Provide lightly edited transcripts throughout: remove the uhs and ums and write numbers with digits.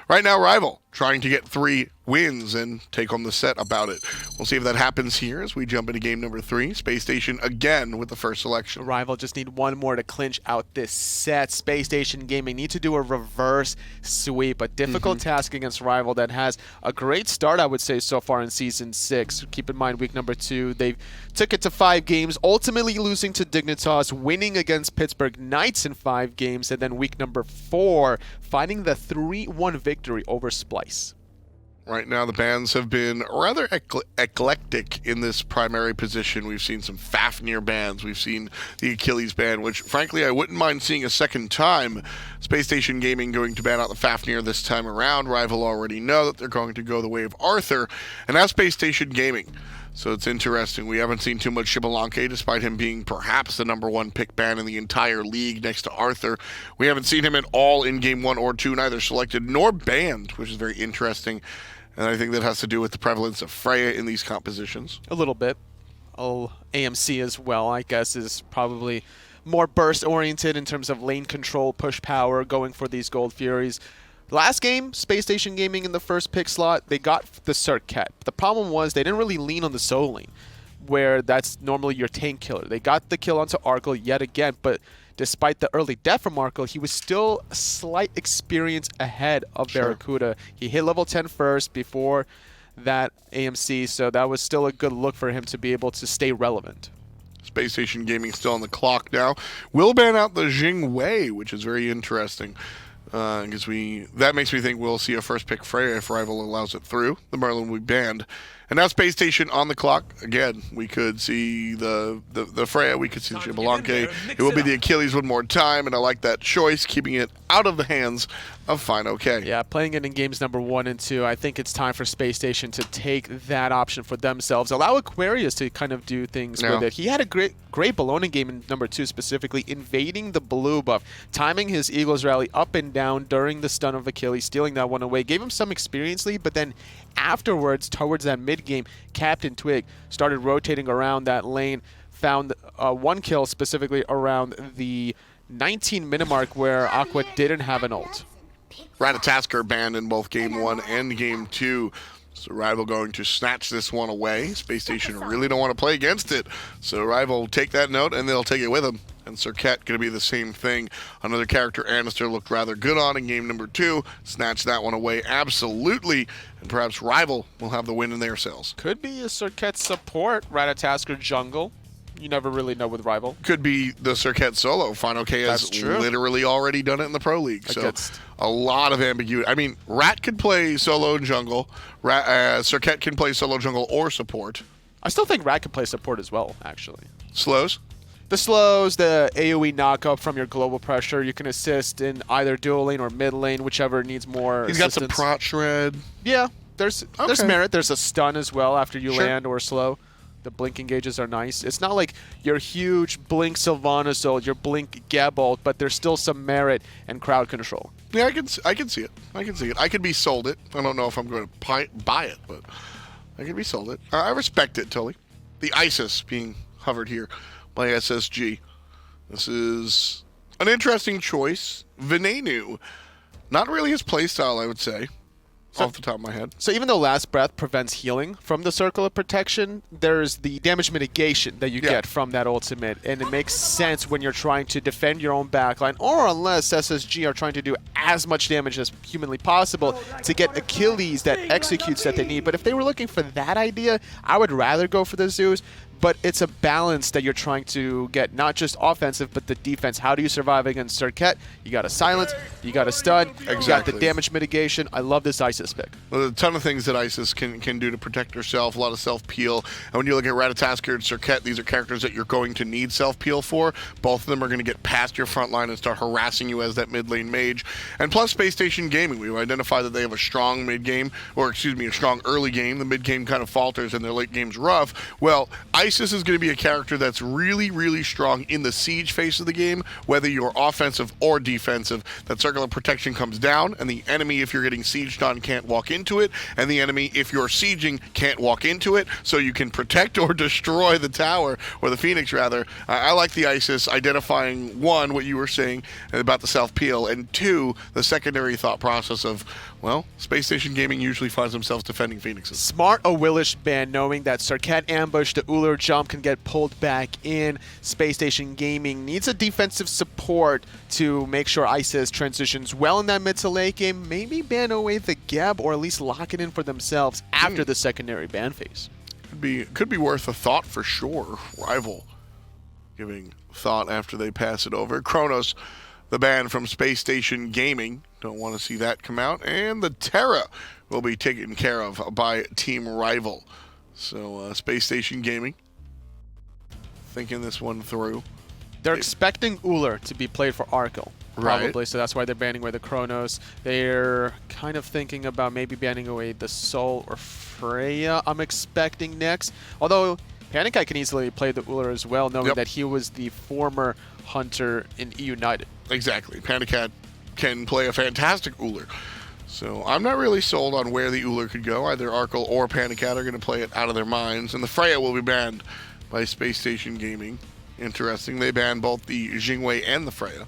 Right now, Rival trying to get 3 wins and take home the set about it. We'll see if that happens here as we jump into game number 3. Space Station again with the first selection. Rival just need one more to clinch out this set. Space Station Gaming need to do a reverse sweep, a difficult task against Rival that has a great start, I would say, so far in Season 6. Keep in mind, week number 2, they took it to 5 games, ultimately losing to Dignitas, winning against Pittsburgh Knights in 5 games, and then week number 4, finding the 3-1 victory over Splice. Right now, the bans have been rather eclectic in this primary position. We've seen some Fafnir bans. We've seen the Achilles ban, which, frankly, I wouldn't mind seeing a second time. Space Station Gaming going to ban out the Fafnir this time around. Rival already know that they're going to go the way of Arthur, and now Space Station Gaming. So it's interesting. We haven't seen too much fineokay, despite him being perhaps the #1 pick ban in the entire league next to Arthur. We haven't seen him at all in Game 1 or 2, neither selected nor banned, which is very interesting. And I think that has to do with the prevalence of Freya in these compositions. A little bit. AMC as well, I guess, is probably more burst-oriented in terms of lane control, push power, going for these Gold Furies. Last game, Space Station Gaming in the first pick slot, they got the Serqet. The problem was they didn't really lean on the solo lane, where that's normally your tank killer. They got the kill onto Arkkyl yet again, but despite the early death from Arkkyl, he was still a slight experience ahead of BaRRaCCuDDa. He hit level 10 first before that AMC, so that was still a good look for him to be able to stay relevant. Space Station Gaming still on the clock now. Will ban out the Jing Wei, which is very interesting. Because that makes me think we'll see a first pick Freya if Rival allows it through. The Merlin will be banned. And now Space Station on the clock. Again, we could see the Freya, we could see the fineokay. It will be the Achilles one more time, and I like that choice, keeping it out of the hands of fineokay. Yeah, playing it in games number 1 and 2, I think it's time for Space Station to take that option for themselves. Allow Aquarius to kind of do things with it. He had a great Bologna game in number 2, specifically invading the blue buff, timing his Eagles rally up and down during the stun of Achilles, stealing that one away, gave him some experience lead, but then afterwards, towards that mid-game, CaptainTwig started rotating around that lane, found 1 kill specifically around the 19-minute mark where Aqua didn't have an ult. Ratatoskr banned in both Game 1 and Game 2. So Rival going to snatch this one away. Space Station really don't want to play against it. So Rival will take that note, and they'll take it with them. And Serqet going to be the same thing. Another character andinster looked rather good on in game number 2. Snatched that one away absolutely. And perhaps Rival will have the win in their cells. Could be a Serqet support, Ratatoskr jungle. You never really know with Rival. Could be the Serqet solo. fineokay has literally already done it in the Pro League. So a lot of ambiguity. I mean, Rat could play solo and jungle. Serqet can play solo, jungle, or support. I still think Rat can play support as well, actually. Slows? The slows, the AoE knockup from your global pressure. You can assist in either dual lane or mid lane, whichever needs more assistance. He's got some prot shred. Yeah, there's merit. There's a stun as well after you land or slow. The blink engages are nice. It's not like your huge blink Sylvanus or your blink Gabolt, but there's still some merit and crowd control. Yeah, I can see it. I can see it. I could be sold it. I don't know if I'm going to buy it, but I could be sold it. I respect it, totally. The ISIS being hovered here by SSG. This is an interesting choice. Venenu. Not really his playstyle, I would say. Off the top of my head. So even though Last Breath prevents healing from the Circle of Protection, there's the damage mitigation that you get from that ultimate, and it makes sense when you're trying to defend your own backline, or unless SSG are trying to do as much damage as humanly possible to get Achilles that executes that they need. But if they were looking for that idea, I would rather go for the Zeus. But it's a balance that you're trying to get, not just offensive, but the defense. How do you survive against Serqet? You got to silence, you got to stun, you got the damage mitigation. I love this ISIS pick. Well, a ton of things that ISIS can do to protect herself, a lot of self-peel. And when you look at Ratatoskr and Serqet, these are characters that you're going to need self-peel for. Both of them are going to get past your front line and start harassing you as that mid-lane mage. And plus Space Station Gaming, we've identified that they have a strong mid-game, or excuse me, a strong early game. The mid-game kind of falters and their late game's rough. Well, ISIS is going to be a character that's really, really strong in the siege phase of the game, whether you're offensive or defensive. That circle of protection comes down, and the enemy, if you're getting sieged on, can't walk into it, and the enemy, if you're sieging, can't walk into it, so you can protect or destroy the tower, or the Phoenix, rather. I like the ISIS identifying, one, what you were saying about the self-peel, and two, the secondary thought process of well, Space Station Gaming usually finds themselves defending Phoenixes. Smart Awilish ban, knowing that Serqet ambush, the Ullr jump can get pulled back in. Space Station Gaming needs a defensive support to make sure Isis transitions well in that mid to late game. Maybe ban away the Geb, or at least lock it in for themselves after the secondary ban phase. Could be worth a thought for sure. Rival giving thought after they pass it over. Kronos, the ban from Space Station Gaming. Don't want to see that come out. And the Terra will be taken care of by Team Rival. So Space Station Gaming thinking this one through. They're expecting Ullr to be played for Arkkyl, probably, Right. so that's why they're banning away the Kronos. They're kind of thinking about maybe banning away the Sol or Freya, I'm expecting next. Although PandaCat can easily play the Ullr as well, knowing that he was the former hunter in United. Exactly. PandaCat can play a fantastic Ullr. So I'm not really sold on where the Ullr could go. Either Arkkyl or PandaCat are going to play it out of their minds. And the Freya will be banned by Space Station Gaming. Interesting. They banned both the Jingwei and the Freya.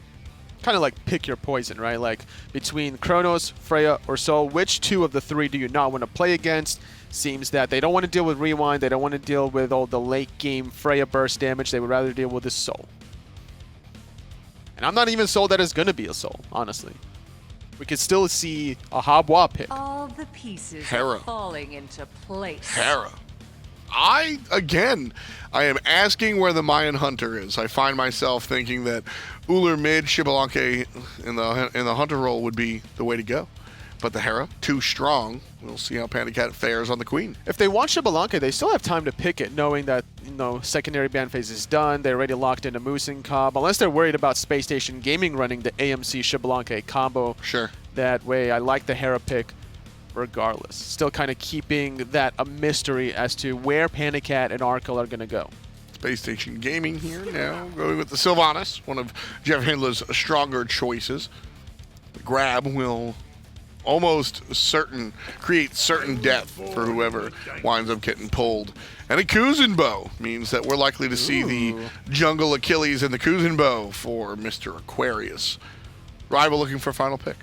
Kind of like pick your poison, right? Like between Kronos, Freya, or Sol, which two of the three do you not want to play against? Seems that they don't want to deal with Rewind. They don't want to deal with all the late game Freya burst damage. They would rather deal with the Sol. And I'm not even sold that it's going to be a Sol, honestly. We could still see a Habwa pick. All the pieces Hera. are falling into place. Hera. I am asking where the Mayan Hunter is. I find myself thinking that Ullr mid, Xbalanque in the Hunter role would be the way to go. But the Hera, too strong. We'll see how PandaCat fares on the Queen. If they want Xbalanque, they still have time to pick it, knowing that secondary ban phase is done. They're already locked into Muzen Cobb. Unless they're worried about Space Station Gaming running the AMC Xbalanque combo. Sure. That way, I like the Hera pick regardless. Still kind of keeping that a mystery as to where PandaCat and Arkkyl are going to go. Space Station Gaming here now, going with the Sylvanus, one of JeffHindla's stronger choices. The grab will almost create certain death for whoever winds up getting pulled. And a Kuzenbo means that we're likely to see the jungle Achilles and the Kuzenbo for Mr. Aquarius. Rival looking for a final pick.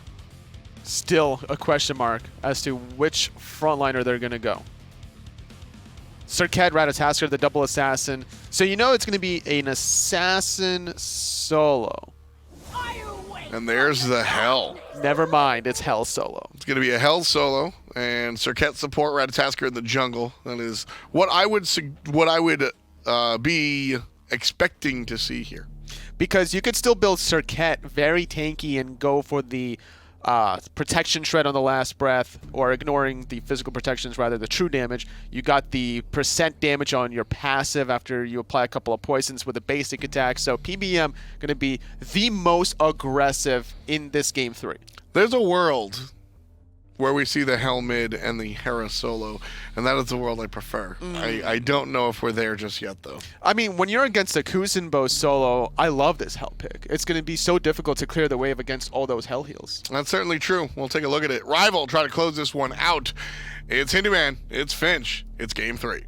Still a question mark as to which frontliner they're going to go. Serqet, Ratatoskr, the double assassin. So you know it's going to be an assassin solo. And there's the Hell. Never mind, it's Hell solo. It's going to be a Hell solo, and Serqet support Ratatoskr in the jungle. That is what I would be expecting to see here. Because you could still build Serqet very tanky and go for the protection shred on the last breath, or ignoring the physical protections, rather the true damage. You got the percent damage on your passive after you apply a couple of poisons with a basic attack. So PBM going to be the most aggressive in this game 3. There's a world where we see the Hell mid and the Hera solo, and that is the world I prefer. I don't know if we're there just yet, though. I mean, when you're against a Kuzenbo solo, I love this Hell pick. It's going to be so difficult to clear the wave against all those Hell heals. That's certainly true. We'll take a look at it. Rival try to close this one out. It's Hinduman. It's Finch. It's Game 3.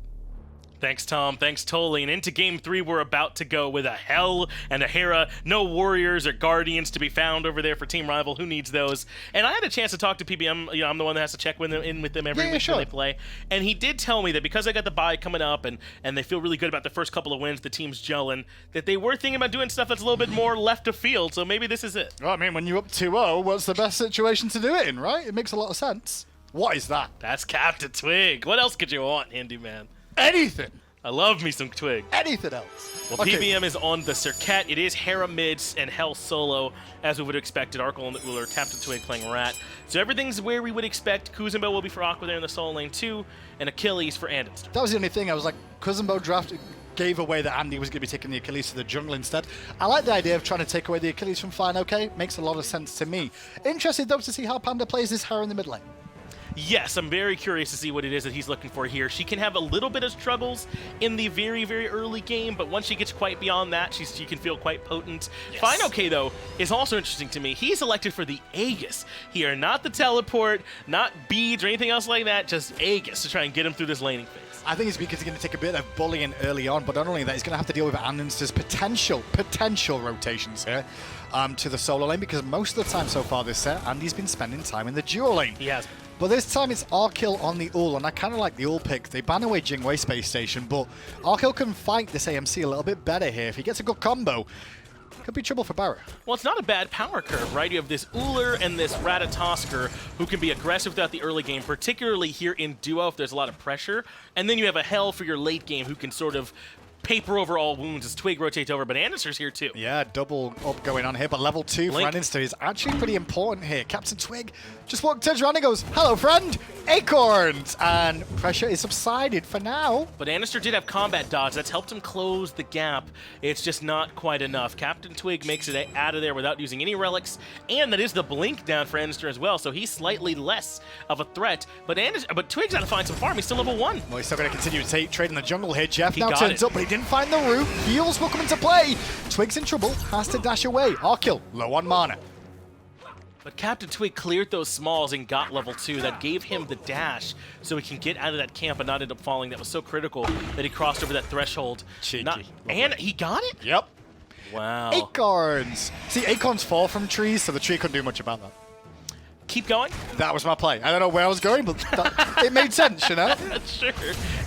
Thanks, Tom. Thanks, Tolly. And into Game 3, we're about to go with a Hell and a Hera. No Warriors or Guardians to be found over there for Team Rival. Who needs those? And I had a chance to talk to PBM. You know, I'm the one that has to check with them, in with them every week when they play. And he did tell me that because they got the bye coming up and they feel really good about the first couple of wins, the team's gelling, that they were thinking about doing stuff that's a little bit more left of field. So maybe this is it. Well, I mean, when you're up 2-0, what's the best situation to do it in, right? It makes a lot of sense. What is that? That's CaptainTwig. What else could you want, Handy Man? Anything. I love me some Twig. Anything else. Well, Okay. PBM is on the Serqet. It is Hera mids and Hell solo, as we would have expected. Arkkyl and the Ullr, CaptainTwig playing Rat. So everything's where we would expect. Kuzenbo will be for Aqua there in the solo lane 2, and Achilles for andinster. That was the only thing. I was like, Kuzenbo drafted, gave away that Andy was going to be taking the Achilles to the jungle instead. I like the idea of trying to take away the Achilles from fineokay. Makes a lot of sense to me. Interested, though, to see how Panda plays this Hera in the mid lane. Yes, I'm very curious to see what it is that he's looking for here. She can have a little bit of struggles in the very, very early game, but once she gets quite beyond that, she can feel quite potent. Yes. fineokay, though, is also interesting to me. He's elected for the Aegis here, not the teleport, not beads or anything else like that, just Aegis to try and get him through this laning phase. I think it's because he's going to take a bit of bullying early on, but not only that, he's going to have to deal with andinster's potential rotations here. to the solo lane, because most of the time so far this set, Andy's been spending time in the duo lane. He has. But this time it's Arkkyl on the Ullr, and I kind of like the Ullr pick. They ban away Jingwei Space Station, but Arkkyl can fight this AMC a little bit better here. If he gets a good combo, could be trouble for BaRRa. Well, it's not a bad power curve, right? You have this Ullr and this Ratatoskr who can be aggressive throughout the early game, particularly here in duo if there's a lot of pressure. And then you have a Hell for your late game who can sort of paper over all wounds as Twig rotates over, but andinster's here too. Yeah, double up going on here, but level 2 for Link. andinster is actually pretty important here. CaptainTwig just turns around and goes, "Hello, friend, acorns!" And pressure is subsided for now. But andinster did have combat dodge. That's helped him close the gap. It's just not quite enough. CaptainTwig makes it out of there without using any relics, and that is the blink down for andinster as well, so he's slightly less of a threat. But Twig's got to find some farm. He's still level 1. Well, he's still going to continue to trade in the jungle here. Jeff He now got turns it. up, but he didn't find the root. Heals will come into play. Twig's in trouble, has to dash away. Arkkyl, low on mana. But CaptainTwig cleared those smalls and got level 2. That gave him the dash so he can get out of that camp and not end up falling. That was so critical that he crossed over that threshold. Cheeky. And he got it? Yep. Wow. Acorns. See, acorns fall from trees, so the tree couldn't do much about that. Keep going? That was my play. I don't know where I was going, but it made sense, you know? Sure.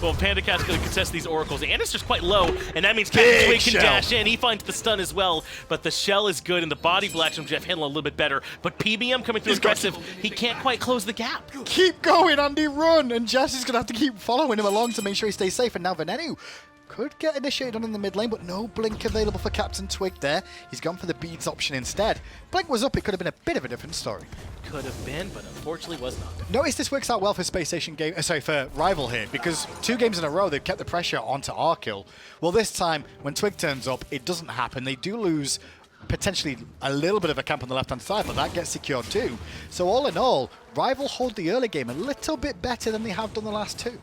Well, PandaCat's going to contest these oracles. Andinster's quite low, and that means Big CaptainTwig can shell. dash in. He finds the stun as well, but the shell is good, and the body blacks from JeffHindla a little bit better. But PBM coming through aggressive, he can't quite close the gap. Keep going, Andy, run! And Jess is going to have to keep following him along to make sure he stays safe. And now Venenu could get initiated on in the mid lane, but no blink available for CaptainTwig there. He's gone for the beads option instead. Blink was up, it could have been a bit of a different story. Could have been, but unfortunately was not. Notice this works out well for Space Station game. For Rival here, because 2 games in a row they've kept the pressure onto Arkkyl. Well, this time when Twig turns up, it doesn't happen. They do lose potentially a little bit of a camp on the left-hand side, but that gets secured too. So all in all, Rival hold the early game a little bit better than they have done the last 2.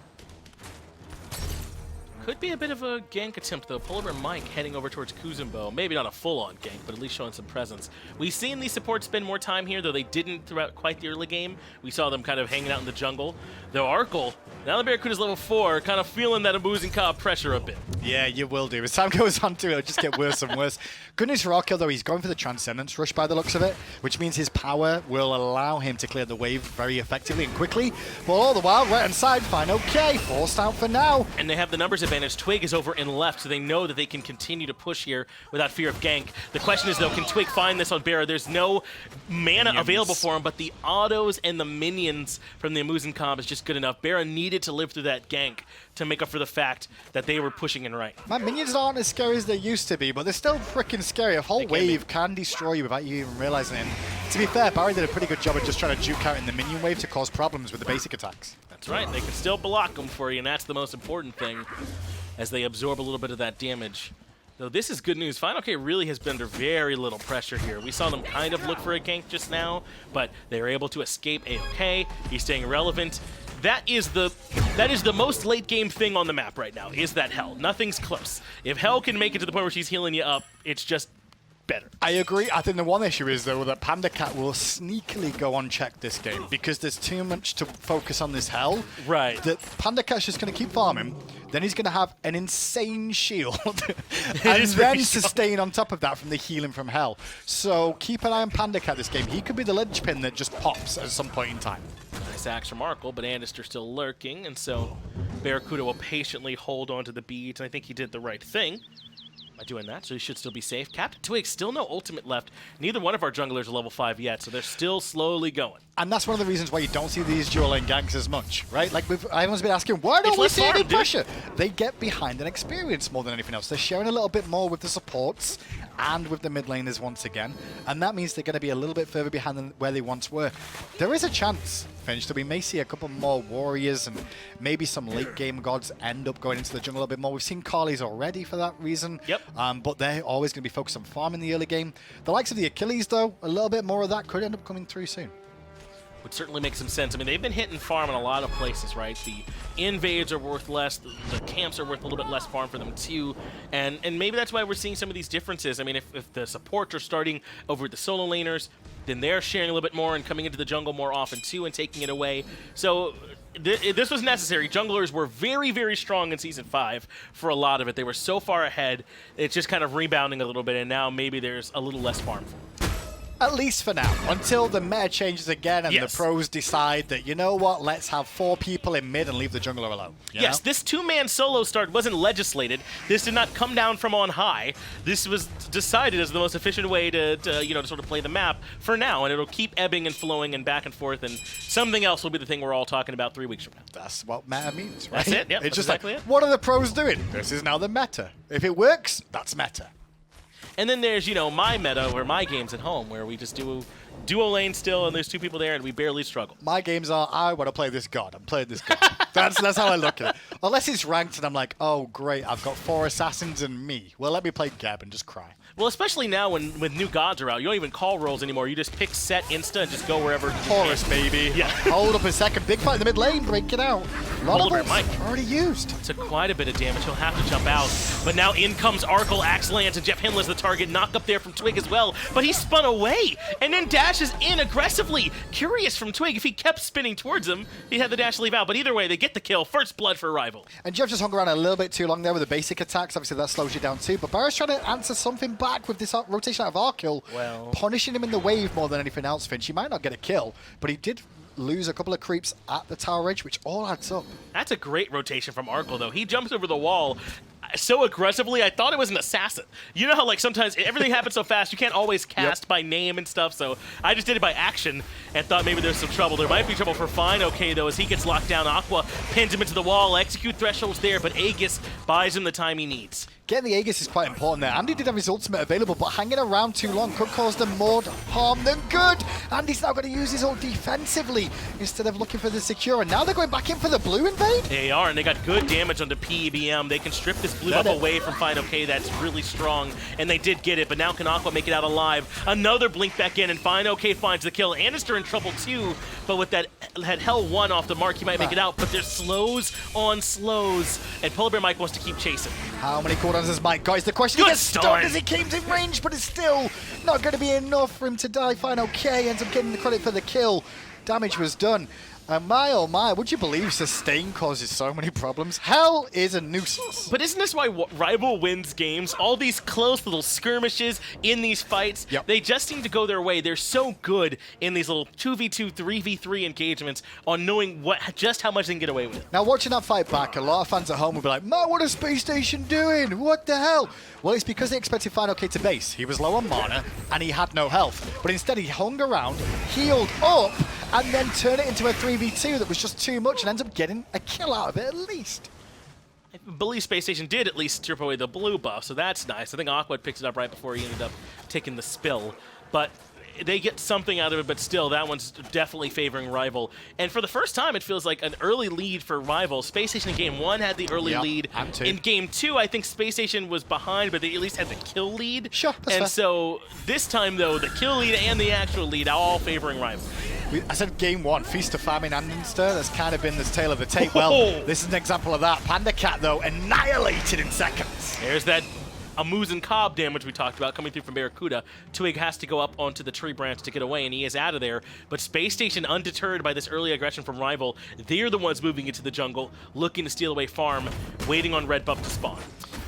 Could be a bit of a gank attempt, though. PolarBearMike heading over towards Kuzenbo. Maybe not a full-on gank, but at least showing some presence. We've seen these supports spend more time here, though they didn't throughout quite the early game. We saw them kind of hanging out in the jungle. Though Arkkyl, now that BaRRaCCuDDa's level 4, kind of feeling that Muzen pressure a bit. Yeah, you will do. As time goes on, too, it'll just get worse and worse. Good news for Arkkyl, though, he's going for the Transcendence Rush by the looks of it, which means his power will allow him to clear the wave very effectively and quickly. But all the while, right-hand side, fineokay, forced out for now. And they have the numbers advantage. Twig is over in left, so they know that they can continue to push here without fear of gank. The question is, though, can Twig find this on BaRRa? There's no mana available for him, but the autos and the minions from the Muzen comp is just good enough. BaRRa needed to live through that gank to make up for the fact that they were pushing in right. My minions aren't as scary as they used to be, but they're still freaking scary. A whole wave can destroy you without you even realizing it. To be fair, BaRRa did a pretty good job of just trying to juke out in the minion wave to cause problems with the basic attacks. That's right. They can still block them for you, and that's the most important thing as they absorb a little bit of that damage. Though this is good news. fineokay really has been under very little pressure here. We saw them kind of look for a gank just now, but they were able to escape A-OK. He's staying relevant. That is the most late game thing on the map right now, is that Hell. Nothing's close. If Hell can make it to the point where she's healing you up, it's just better. I agree. I think the one issue is, though, that PandaCat will sneakily go unchecked this game because there's too much to focus on this Hell. Right. That PandaCat's just going to keep farming. Then he's going to have an insane shield. And then sustain on top of that from the healing from Hell. So keep an eye on PandaCat this game. He could be the linchpin that just pops at some point in time. Nice axe from Arkkyl, but andinster still lurking, and so BaRRaCCuDDa will patiently hold on to the beads, and I think he did the right thing by doing that, so he should still be safe. CaptainTwig, still no ultimate left. Neither one of our junglers are level 5 yet, so they're still slowly going. And that's one of the reasons why you don't see these dual lane ganks as much, right? Like, everyone's been asking, why don't It's we less see any farm, dude. pressure? They get behind and experience more than anything else. They're sharing a little bit more with the supports and with the mid laners once again, and that means they're going to be a little bit further behind than where they once were. There is a chance, Finch, that we may see a couple more warriors and maybe some late game gods end up going into the jungle a little bit more. We've seen Carlies already for that reason, Yep. But they're always going to be focused on farming the early game. The likes of the Achilles, though, a little bit more of that could end up coming through soon. would certainly make some sense. I mean, they've been hitting farm in a lot of places, right? The invades are worth less, the camps are worth a little bit less farm for them too, and maybe that's why we're seeing some of these differences. I mean, if the supports are starting over at the solo laners, then they're sharing a little bit more and coming into the jungle more often too and taking it away. So this was necessary. Junglers were very, very strong in Season 5 for a lot of it. They were so far ahead, it's just kind of rebounding a little bit, and now maybe there's a little less farm for them. At least for now, until the meta changes again and the pros decide that, you know what, let's have 4 people in mid and leave the jungler alone. Yes, this 2-man solo start wasn't legislated. This did not come down from on high. This was decided as the most efficient way to sort of play the map for now, and it'll keep ebbing and flowing and back and forth, and something else will be the thing we're all talking about 3 weeks from now. That's what meta means, right? That's it, yep, It's just exactly like, it. what are the pros doing? This is now the meta. If it works, that's meta. And then there's, my meta, or my games at home, where we just do duo lane still, and there's 2 people there, and we barely struggle. My games are, I want to play this god. I'm playing this god. that's how I look at it. Unless it's ranked and I'm like, oh, great, I've got 4 assassins and me. Well, let me play Geb and just cry. Well, especially now when new gods are out, you don't even call rolls anymore. You just pick set insta and just go wherever. Horus, baby. Yeah. Hold up a second. Big fight in the mid lane. Break it out. PolarBearMike already used. Took quite a bit of damage. He'll have to jump out. But now in comes Arkkyl, Axe Lance, and JeffHindla's the target. Knock up there from Twig as well. But he spun away and then dashes in aggressively. Curious from Twig. If he kept spinning towards him, he had the dash to leave out. But either way, they get the kill. First blood for Rival. And Jeff just hung around a little bit too long there with the basic attacks. Obviously, that slows you down too. But BaRRa's trying to answer something back with this rotation out of Arkkyl. Well, punishing him in the wave more than anything else, Finch. He might not get a kill, but he did lose a couple of creeps at the tower edge, which all adds up. That's a great rotation from Arkkyl, though. He jumps over the wall so aggressively, I thought it was an assassin. You know how like sometimes everything happens so fast, you can't always cast by name and stuff, so I just did it by action and thought maybe there's some trouble. There might be trouble for fineokay, though, as he gets locked down. Aqua pins him into the wall, execute thresholds there, but Aegis buys him the time he needs. Getting the Aegis is quite important there. Andy did have his ultimate available, but hanging around too long could cause them more harm than good. Andy's now going to use his ult defensively instead of looking for the secure, and now they're going back in for the blue invade? They are, and they got good damage on the PBM. They can strip this blue buff away from fineokay. That's really strong, and they did get it, but now can Aqua make it out alive? Another blink back in, and fineokay finds the kill. Andinster in trouble too, but with that Hell 1 off the mark, he might make it out, but there's slows on slows, and PolarBearMike wants to keep chasing. How many cooldowns has Mike got? Is the question. He gets stunned as he came in range, but it's still not going to be enough for him to die. fineokay ends up getting the credit for the kill. Damage was done. And my oh my, would you believe sustain causes so many problems? Hell is a nuisance. But isn't this why Rival wins games? All these close little skirmishes in these fights, they just seem to go their way. They're so good in these little 2v2, 3v3 engagements on knowing just how much they can get away with. Now watching that fight back, a lot of fans at home will be like, man, what is Space Station doing? What the hell? Well, it's because they expected fineokay to base. He was low on mana, and he had no health. But instead, he hung around, healed up, and then turned it into a 3v2 that was just too much and ends up getting a kill out of it at least. I believe Space Station did at least strip away the blue buff, so that's nice. I think Aqua picked it up right before he ended up taking the spill. But they get something out of it, but still, that one's definitely favoring Rival. And for the first time, it feels like an early lead for Rival. Space Station in Game 1 had the early lead. In Game 2, I think Space Station was behind, but they at least had the kill lead. Sure, that's and fair. So this time, though, the kill lead and the actual lead all favoring Rival. I said Game 1, Feast of Famine and andinster. That's kind of been the tale of the tape. Well, this is an example of that. PandaCat, though, annihilated in seconds. There's that Muzen cob damage we talked about coming through from BaRRaCCuDDa. Twig has to go up onto the tree branch to get away, and he is out of there. But Space Station, undeterred by this early aggression from Rival, they're the ones moving into the jungle, looking to steal away farm, waiting on red buff to spawn.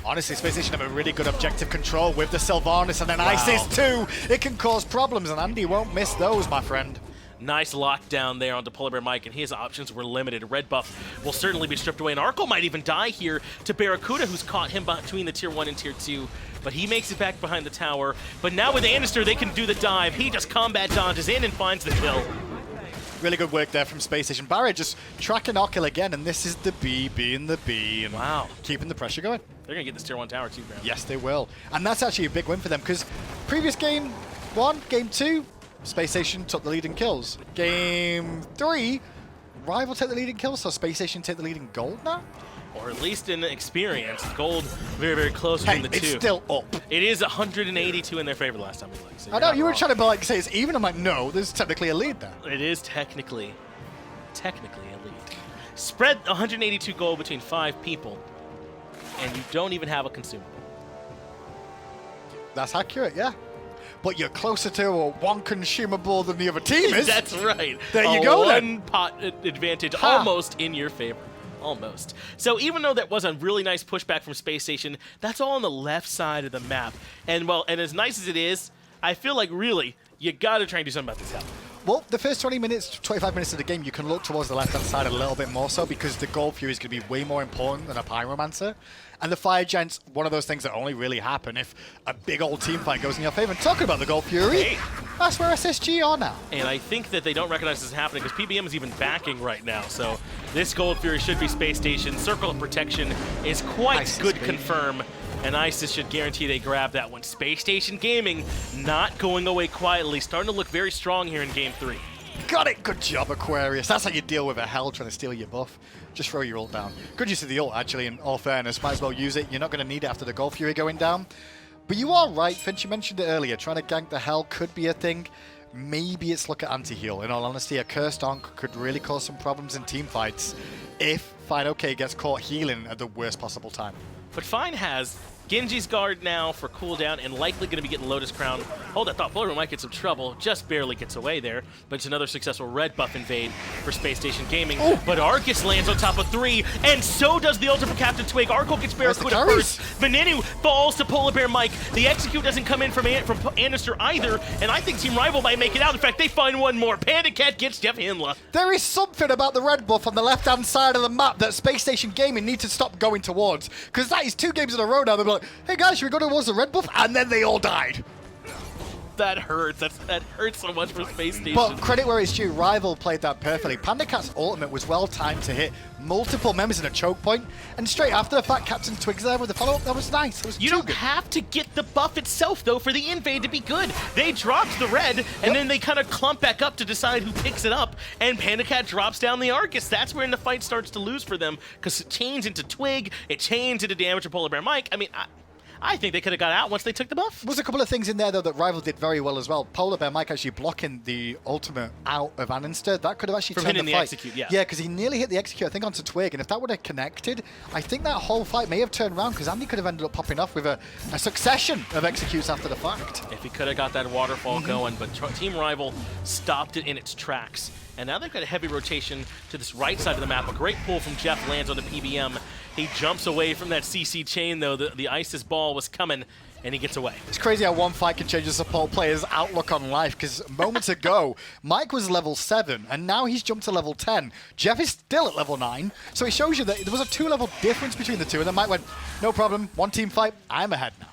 Honestly, Space Station have a really good objective control with the Sylvanus and then Isis too. It can cause problems, and Andy won't miss those, my friend. Nice lockdown there onto PolarBearMike, and his options were limited. Red buff will certainly be stripped away, and Arkkyl might even die here to BaRRaCCuDDa, who's caught him between the Tier 1 and Tier 2. But he makes it back behind the tower. But now with andinster, they can do the dive. He just combat dodges in and finds the kill. Really good work there from Space Station. BaRRa just tracking Arkkyl again, and this is the B being the B. And keeping the pressure going. They're going to get this Tier 1 tower too, Graham. Yes, they will. And that's actually a big win for them, because previous Game 1, Game 2, Space Station took the lead in kills. Game 3, Rival take the lead in kills, so Space Station take the lead in gold now? or at least in experience. Gold very, very close between the two. It's still up. It is 182 in their favor the last time we looked. So I know, you were trying to like say it's even. I'm like, no, there's technically a lead there. It is technically a lead. Spread 182 gold between 5 people, and you don't even have a consumable. That's accurate, yeah. But you're closer to a one consumable than the other team is. That's right. There you go, then. One pot advantage, Ha. almost in your favor. Almost. So even though that was a really nice pushback from Space Station, that's all on the left side of the map. And well, and as nice as it is, I feel like really you got to try and do something about this hell. Well, the first 20 minutes, 25 minutes of the game, you can look towards the left-hand side a little bit more so because the Gold Fury is going to be way more important than a Pyromancer. And the Fire Giant's one of those things that only really happen if a big old team fight goes in your favor. And talking about the Gold Fury, Hey. that's where SSG are now. And I think that they don't recognize this happening because PBM is even backing right now. So this Gold Fury should be Space Station. Circle of Protection is quite ISIS, good baby. confirm. And ISIS should guarantee they grab that one. Space Station Gaming not going away quietly. Starting to look very strong here in Game 3. Got it. Good job, Aquarius. That's how you deal with a hell trying to steal your buff. Just throw your ult down. Good use of the ult, actually, in all fairness. Might as well use it. You're not going to need it after the Gold Fury going down. But you are right, Finch. You mentioned it earlier. Trying to gank the hell could be a thing. Maybe it's look at anti-heal. In all honesty, a Cursed Onk could really cause some problems in team fights if fineokay gets caught healing at the worst possible time. But Fine has Genji's guard now for cooldown and likely going to be getting Lotus Crown. Hold that thought, PolarBearMike might get some trouble. Just barely gets away there, but it's another successful red buff invade for Space Station Gaming. Oh. But Arkkyl lands on top of 3, and so does the ultimate from CaptainTwig. Arkkyl gets BaRRaCCuDDa carries? first. Venenu falls to PolarBearMike. The execute doesn't come in from andinster either, and I think Team Rival might make it out. In fact, they find one more. PandaCat gets JeffHindla. There is something about the red buff on the left-hand side of the map that Space Station Gaming need to stop going towards. Because that is 2 games in a row now. They'll be like, hey guys, should we go towards the red buff? And then they all died. That hurts. That hurts so much for Space Station. But credit where it's due, Rival played that perfectly. PandaCat's ultimate was well timed to hit multiple members in a choke point, and straight after the fact, CaptainTwig's there with the follow-up. That was nice. It was You too don't good. have to get the buff itself, though, for the invade to be good. They dropped the red, and then they kind of clump back up to decide who picks it up, and PandaCat drops down the Arkkyl. That's when the fight starts to lose for them, because it chains into Twig, it chains into damage of PolarBearMike. I mean, I think they could have got out once they took the buff. There was a couple of things in there, though, that Rival did very well as well. PolarBearMike actually blocking the ultimate out of andinster. That could have actually From turned hitting the the fight. execute, yeah. Yeah, because he nearly hit the execute, I think, onto Twig. And if that would have connected, I think that whole fight may have turned around, because Andy could have ended up popping off with a succession of executes after the fact. If he could have got that waterfall going, but Team Rival stopped it in its tracks. And now they've got a heavy rotation to this right side of the map. A great pull from Jeff lands on the PBM. He jumps away from that CC chain, though. The ISIS ball was coming, and he gets away. It's crazy how one fight can change a support player's outlook on life, because moments ago, Mike was level 7, and now he's jumped to level 10. Jeff is still at level 9, so it shows you that there was a 2-level difference between the two, and then Mike went, no problem, one team fight, I'm ahead now.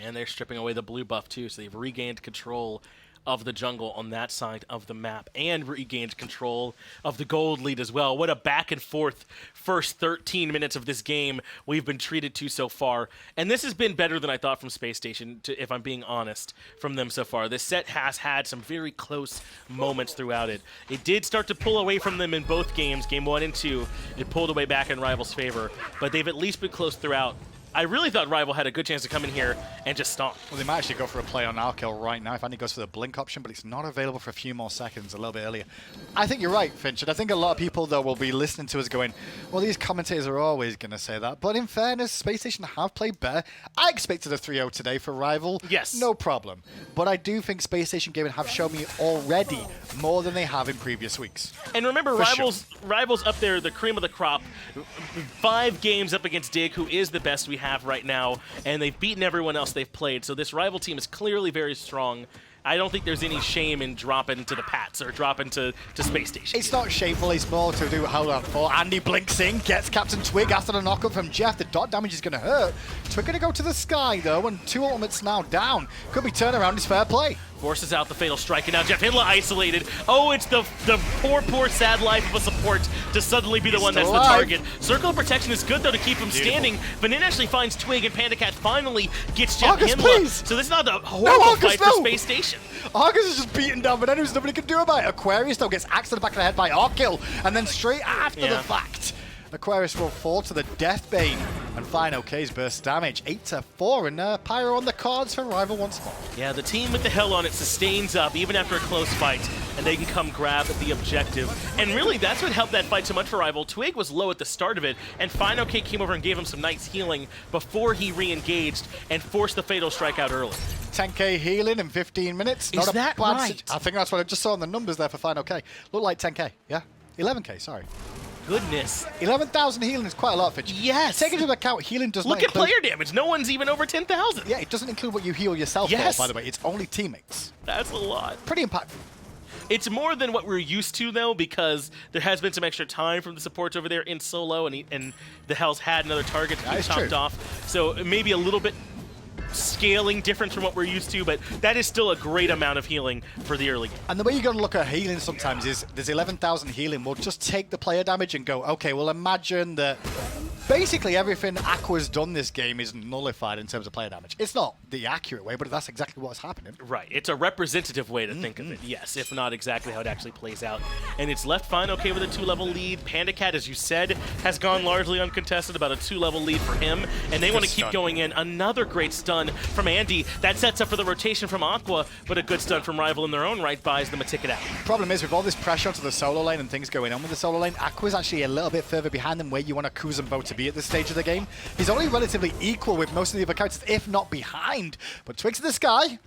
And they're stripping away the blue buff, too, so they've regained control of the jungle on that side of the map and regained control of the gold lead as well. What a back and forth first 13 minutes of this game we've been treated to so far. And this has been better than I thought from Space Station, if I'm being honest, from them so far. This set has had some very close moments throughout it. It did start to pull away from them in both games, game 1 and 2. It pulled away back in Rival's favor, but they've at least been close throughout. I really thought Rival had a good chance to come in here and just stomp. Well, they might actually go for a play on Arkkyl right now if Andy goes for the blink option, but it's not available for a few more seconds, a little bit earlier. I think you're right, Finch, and I think a lot of people, though, will be listening to us going, well, these commentators are always going to say that, but in fairness, Space Station have played better. I expected a 3-0 today for Rival. Yes. No problem. But I do think Space Station Gaming have shown me already more than they have in previous weeks. And remember, For Rivals up there, the cream of the crop. 5 games up against Dig, who is the best we have right now, and they've beaten everyone else they've played. So this Rival team is clearly very strong. I don't think there's any shame in dropping to the Pats or dropping to Space Station. It's not shameful, it's more to do hold on for. Andy blinks in, gets CaptainTwig after the knockup from Jeff. The dot damage is going to hurt. Twig going to go to the sky, though, and 2 ultimates now down. Could be turnaround, is fair play. Forces out the fatal strike, and now JeffHindla isolated. Oh, it's the poor sad life of a support to suddenly be the one that's still the alive. target. Circle of Protection is good, though, to keep him standing. Venenu actually finds Twig, and PandaCat finally gets August, JeffHindla. please. So this is not a horrible August, fight for no. Space Station. Argus is just beaten down, but then there's nothing he can do about it. Aquarius, though, gets axed to the back of the head by Arkkyl, and then straight after the fact, Aquarius will fall to the Deathbane, and fineokay's burst damage. 8-4, and Pyro on the cards for Rival once more. Yeah, the team with the hell on it sustains up even after a close fight, and they can come grab the objective. And really, that's what helped that fight so much for Rival. Twig was low at the start of it, and fineokay came over and gave him some nice healing before he re-engaged and forced the Fatal Strike out early. 10k healing in 15 minutes. Is that right? I think that's what I just saw on the numbers there for fineokay. Looked like 10k, yeah? 11k, sorry. Goodness. 11,000 healing is quite a lot, Fitch. Yes. Take into account, healing does Look not at player damage. No one's even over 10,000. Yeah, it doesn't include what you heal yourself Yes. for, by the way. It's only teammates. That's a lot. Pretty impactful. It's more than what we're used to, though, because there has been some extra time from the supports over there in solo, and the Hells had another target to be chopped off. So maybe a little bit scaling difference from what we're used to, but that is still a great amount of healing for the early game. And the way you got to look at healing sometimes is there's 11,000 healing. We'll just take the player damage and go, okay, well, imagine that basically everything Aqua's done this game is nullified in terms of player damage. It's not the accurate way, but that's exactly what's happening. Right. It's a representative way to think of it, yes, if not exactly how it actually plays out. And it's left fineokay with a 2-level lead. PandaCat, as you said, has gone largely uncontested, about a 2-level lead for him, and they want to keep going in. Another great stun from Andy. That sets up for the rotation from Aqua, but a good stun from Rival in their own right buys them a ticket out. Problem is, with all this pressure onto the solo lane and things going on with the solo lane, Aqua's actually a little bit further behind than where you want a Kuzenbo to be at this stage of the game. He's only relatively equal with most of the other characters, if not behind. But Twigs in the sky,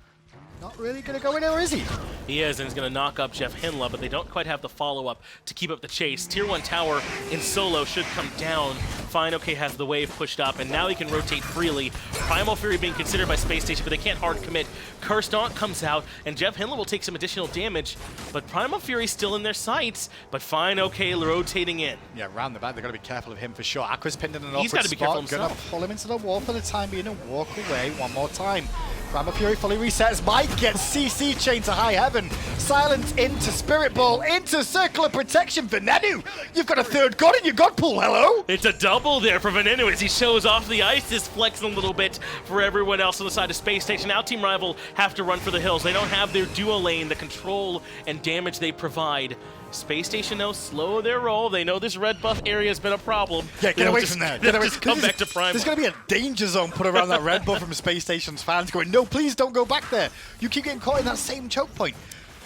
not really going to go in there, is he? He is, and he's going to knock up JeffHindla, but they don't quite have the follow-up to keep up the chase. Tier 1 tower in solo should come down. fineokay has the wave pushed up, and now he can rotate freely. Primal Fury being considered by Spacestation, but they can't hard commit. Cursed Aunt comes out, and JeffHindla will take some additional damage, but Primal Fury's still in their sights, but fineokay rotating in. Yeah, round the back, they've got to be careful of him for sure. Aqua's pinned in an He's awkward gotta be careful spot. Gonna himself. pull him into the wall for the time being and walk away one more time. Primal Fury fully resets. Mike gets CC chain to high heaven. Silence into Spirit Ball, into Circle of Protection. Venenu, you've got a third god in your god pool, hello? It's a double there for Venenu as he shows off the ice, is flexing a little bit for everyone else on the side of Space Station. Now Team Rival have to run for the hills. They don't have their duo lane, the control and damage they provide. Space Station, though, slow their roll. They know this red buff area has been a problem. Yeah, get away from there. Get away. Just come back to Primal. There's going to be a danger zone put around that red buff from Space Station's fans going, no, please don't go back there. You keep getting caught in that same choke point.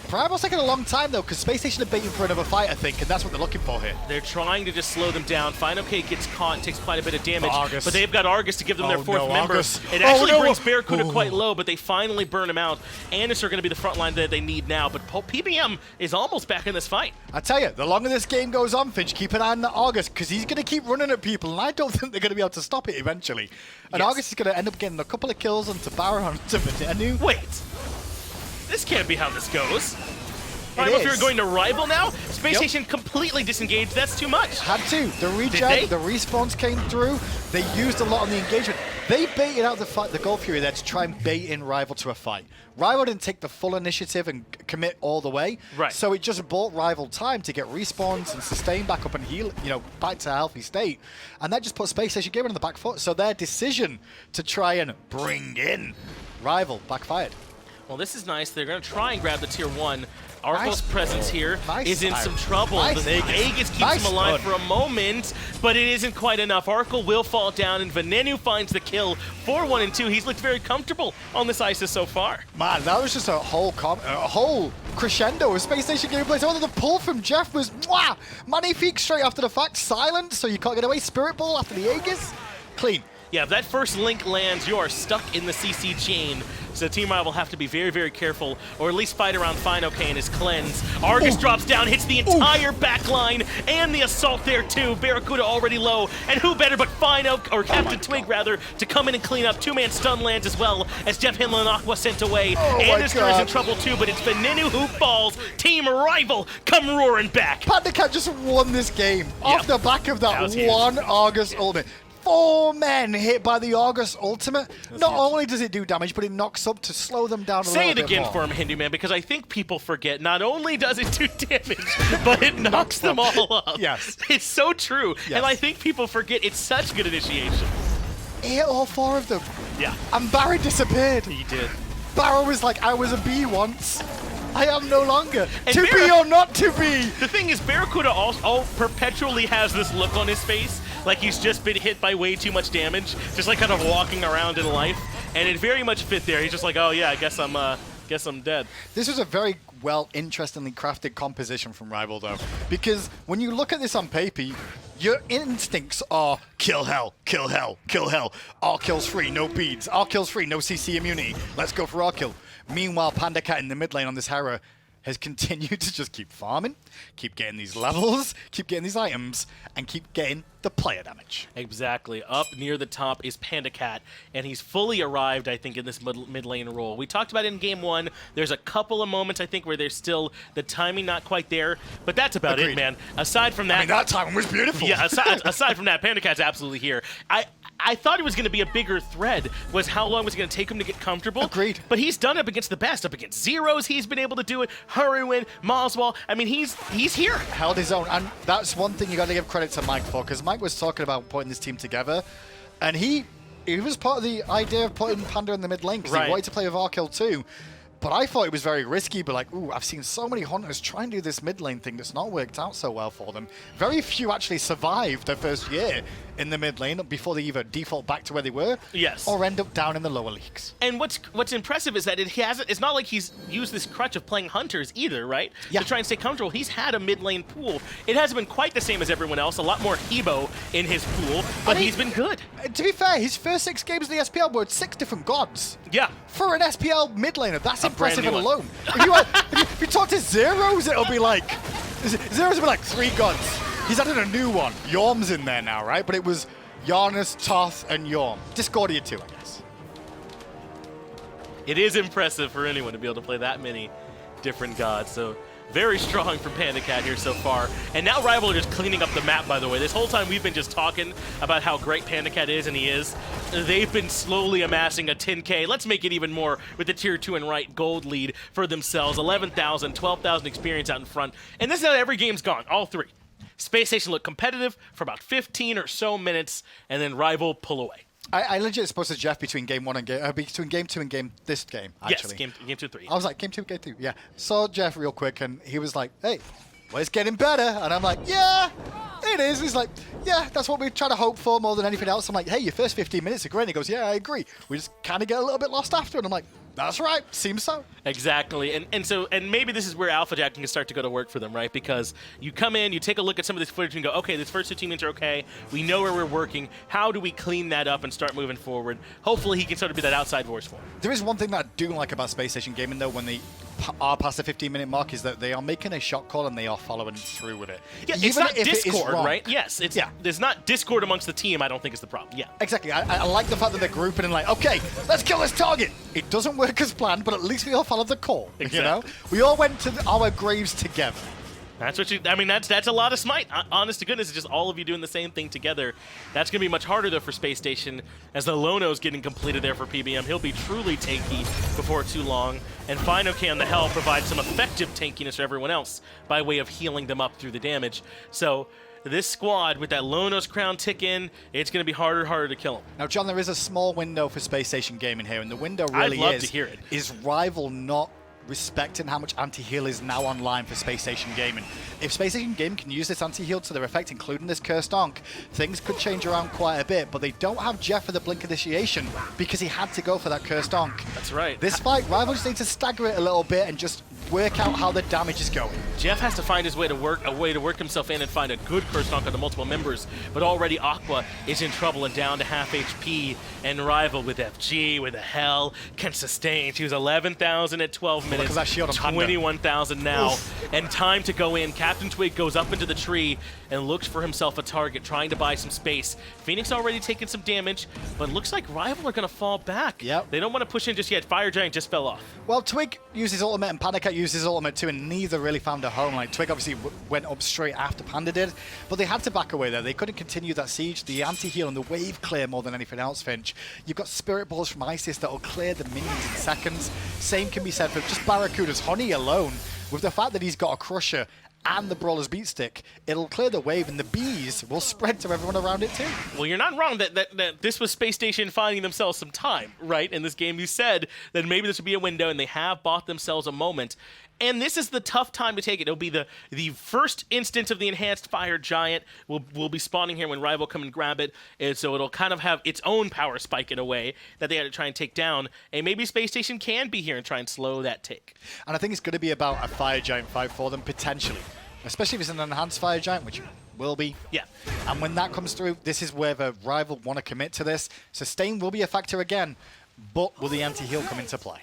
Primal's taking a long time, though, because Space Station are baiting for another fight, I think, and that's what they're looking for here. They're trying to just slow them down. fineokay gets caught and takes quite a bit of damage, Argus. but they've got Argus to give them their fourth member. Argus. It actually no. brings BaRRaCCuDDa quite low, but they finally burn him out. Andinster are going to be the front line that they need now, but PBM is almost back in this fight. I tell you, the longer this game goes on, Finch, keep an eye on the Argus, because he's going to keep running at people, and I don't think they're going to be able to stop it eventually. And Yes. Argus is going to end up getting a couple of kills onto BaRRa, onto Venenu. Wait, this can't be how this goes. Primal Fury is. going to Rival now? Space Yep. Station completely disengaged. That's too much. Had to. The they? regen, the respawns came through. They used a lot on the engagement. They baited out the fight, the Gold Fury there to try and bait in Rival to a fight. Rival didn't take the full initiative and commit all the way. Right. So it just bought Rival time to get respawns and sustain back up and heal, back to a healthy state. And that just put Space Station Gaming on the back foot. So their decision to try and bring in Rival backfired. Well, this is nice. They're going to try and grab the Tier 1. Arkyl's Nice. presence here Nice. is in some trouble. Nice. The Aegis keeps Nice him alive stun. for a moment, but it isn't quite enough. Arkkyl will fall down, and Venenu finds the kill for 1 and 2. He's looked very comfortable on this ISIS so far. Man, that was just a whole crescendo of Space Station gameplay. So the pull from Jeff was magnifique straight after the fact. Silent, so you can't get away. Spirit Ball after the Aegis. Clean. Yeah, if that first link lands, you are stuck in the CC chain. So Team Rival have to be very, very careful, or at least fight around fineokay and his cleanse. Argus drops down, hits the entire back line, and the assault there too. BaRRaCCuDDa already low, and who better but CaptainTwig rather, to come in and clean up. Two-man stun lands as well, as JeffHindla and Aqua sent away. Andinster is in trouble too, but it's Venenu who falls. Team Rival come roaring back. PandaCat just won this game off the back of that was huge. one Argus ultimate. 4 men hit by the Argus ultimate. Not only does it do damage, but it knocks up to slow them down a little Say bit it again more. for him, Hindu Man, because I think people forget. Not only does it do damage, but it knocks them all up. Yes. It's so true. Yes. And I think people forget it's such good initiation. He hit all 4 of them. Yeah, And BaRRa disappeared. he did. BaRRa was like, I was a bee once. I am no longer. And To be or not to be. The thing is, BaRRaCCuDDa all perpetually has this look on his face, like he's just been hit by way too much damage, just like kind of walking around in life, and it very much fit there. He's just like, oh yeah, I guess I'm dead. This was a very interestingly crafted composition from Rival, though, because when you look at this on paper, your instincts are kill hell, kill hell, kill hell. Arkkyl's free, no beads. Arkkyl's free, no CC immunity. Let's go for Arkkyl. Meanwhile, PandaCat in the mid lane on this Hera has continued to just keep farming, keep getting these levels, keep getting these items, and keep getting the player damage. Exactly. Up near the top is PandaCat, and he's fully arrived, I think, in this mid lane role. We talked about it in Game 1. There's a couple of moments, I think, where there's still the timing not quite there, but that's about Agreed. it, man. Aside from that... I mean, that timing was beautiful. Yeah, aside from that, PandaCat's absolutely here. I thought it was going to be a bigger thread, was how long was it going to take him to get comfortable. Agreed. But he's done it up against the best. Up against Zeros, he's been able to do it. Hurrywin, Moswell. I mean, he's here. Held his own, and that's one thing you got to give credit to Mike for, because Mike was talking about putting this team together, and he was part of the idea of putting Panda in the mid lane, because he wanted to play with Arkkyl too. But I thought it was very risky, but like, ooh, I've seen so many Hunters try and do this mid lane thing that's not worked out so well for them. Very few actually survived their first year in the mid lane before they either default back to where they were, yes, or end up down in the lower leagues. And what's impressive is that it's not like he's used this crutch of playing Hunters either, right? Yeah. To try and stay comfortable. He's had a mid lane pool. It hasn't been quite the same as everyone else. A lot more Hebo in his pool, but he's been good. To be fair, his first 6 games in the SPL were 6 different gods. Yeah. For an SPL mid laner, that's impressive brand new alone. If you talk to Zeros, it'll be like... Zeros will be like 3 gods. He's added a new one. Yorm's in there now, right? But it was Giannis, Toth, and Yorm. Discordia too, I guess. It is impressive for anyone to be able to play that many different gods. So very strong from PandaCat here so far. And now Rival are just cleaning up the map, by the way. This whole time we've been just talking about how great PandaCat is, and he is. They've been slowly amassing a 10K. Let's make it even more with the Tier 2 and right gold lead for themselves. 11,000, 12,000 experience out in front. And this is how every game's gone, all 3. Spacestation looked competitive for about 15 or so minutes, and then Rival pull away. I legit supposed to Jeff between game 1 and between game 2 and this game, actually. Yes, game 2, 3. I was like, game 2, game 2, yeah. Saw Jeff real quick, and he was like, hey, well, it's getting better. And I'm like, yeah, it is. He's like, yeah, that's what we try to hope for more than anything else. I'm like, hey, your first 15 minutes are great. And he goes, yeah, I agree. We just kind of get a little bit lost after. And I'm like, that's right. Seems so. Exactly. And maybe this is where Alpha Jack can start to go to work for them, right? Because you come in, you take a look at some of this footage and go, okay, this first 2 teammates are okay. We know where we're working. How do we clean that up and start moving forward? Hopefully he can sort of be that outside voice for him. There is one thing that I do like about Space Station Gaming, though, when they are past the 15-minute mark, is that they are making a shot call and they are following through with it. Yeah, Even it's not if Discord, it is wrong. right? Yes, there's not Discord amongst the team, I don't think is the problem. Yeah. Exactly. I like the fact that they're grouping and like, okay, let's kill this target. It doesn't work as planned, but at least we all followed the call. Exactly. You know? We all went to our graves together. That's what I mean, that's a lot of Smite. Honest to goodness, it's just all of you doing the same thing together. That's going to be much harder, though, for Space Station, as the Lono's getting completed there for PBM. He'll be truly tanky before too long. And fineokay on the Hell provides some effective tankiness for everyone else by way of healing them up through the damage. So this squad, with that Lono's crown tick in, it's going to be harder and harder to kill him. Now, John, there is a small window for Space Station Gaming here, and the window really I'd love to hear it. is Rival not respecting how much anti-heal is now online for Space Station Gaming. If Space Station Gaming can use this anti-heal to their effect, including this Cursed Donk, things could change around quite a bit, but they don't have Jeff for the Blink Initiation because he had to go for that Cursed Donk. That's right. This fight, Rival just need to stagger it a little bit and just work out how the damage is going. Jeff has to find his way to work himself in and find a good Curse Donk on the multiple members, but already Aqua is in trouble and down to half HP, and Rival with FG, with a Hell, can sustain. She was 11,000 at 12 minutes, that shield on Panda. 21,000 now, Oof. and time to go in. CaptainTwig goes up into the tree and looks for himself a target, trying to buy some space. Phoenix already taking some damage, but looks like Rival are going to fall back. Yep. They don't want to push in just yet. Fire Giant just fell off. Well, Twig uses ultimate and PandaCat uses ultimate too, and neither really found a home. Like, Twig obviously went up straight after Panda did, but they had to back away there. They couldn't continue that siege. The anti-heal and the wave clear more than anything else, Finch. You've got Spirit Balls from Isis that will clear the minions in seconds. Same can be said for just BaRRaCCuDDa's Honey alone. With the fact that he's got a Crusher and the Brawler's Beat Stick, it'll clear the wave, and the bees will spread to everyone around it too. Well, you're not wrong that this was Space Station finding themselves some time, right? In this game, you said that maybe this would be a window, and they have bought themselves a moment. And this is the tough time to take it. It'll be the first instance of the enhanced fire giant. Will be spawning here when Rival come and grab it, and so it'll kind of have its own power spike in a way that they had to try and take down. And maybe Space Station can be here and try and slow that take. And I think it's going to be about a fire giant fight for them, potentially. Especially if it's an enhanced fire giant, which will be. Yeah. And when that comes through, this is where the Rival want to commit to this. Sustain will be a factor again, but will the anti-heal come into play?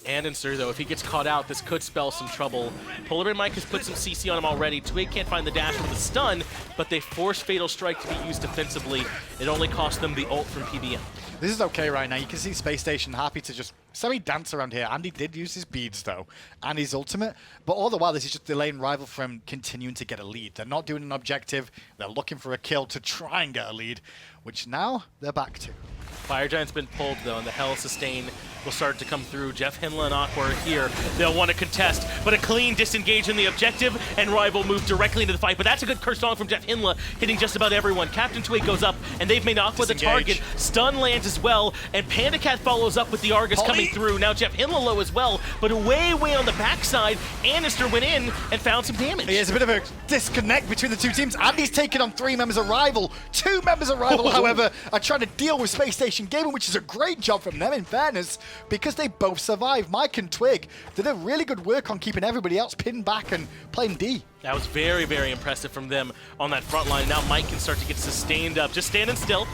Andinster, though, if he gets caught out, this could spell some trouble. PolarBearMike has put some CC on him already. Twig can't find the dash for the stun, but they force Fatal Strike to be used defensively. It only cost them the ult from PBM. This is okay right now. You can see Space Station happy to just semi-dance around here. Andy did use his beads, though, and his ultimate. But all the while, this is just delaying Rival from continuing to get a lead. They're not doing an objective. They're looking for a kill to try and get a lead, which now they're back to. Fire Giant's been pulled, though, and the Hell Sustain will start to come through. JeffHindla and Aqua are here. They'll want to contest, but a clean disengage in the objective, and Rival move directly into the fight. But that's a good curse song from JeffHindla, hitting just about everyone. CaptainTwig goes up, and they've made Aqua the target. Stun lands as well, and PandaCat follows up with the Argus coming through. Now JeffHindla low as well, but way on the backside, andinster went in and found some damage. There's a bit of a disconnect between the two teams. Andy's taking on 3 members of Rival. 2 members of Rival, however, are trying to deal with Space Station Gaming, which is a great job from them, in fairness, because they both survived. Mike and Twig did a really good work on keeping everybody else pinned back and playing D. That was very, very impressive from them on that front line. Now Mike can start to get sustained up, just standing still.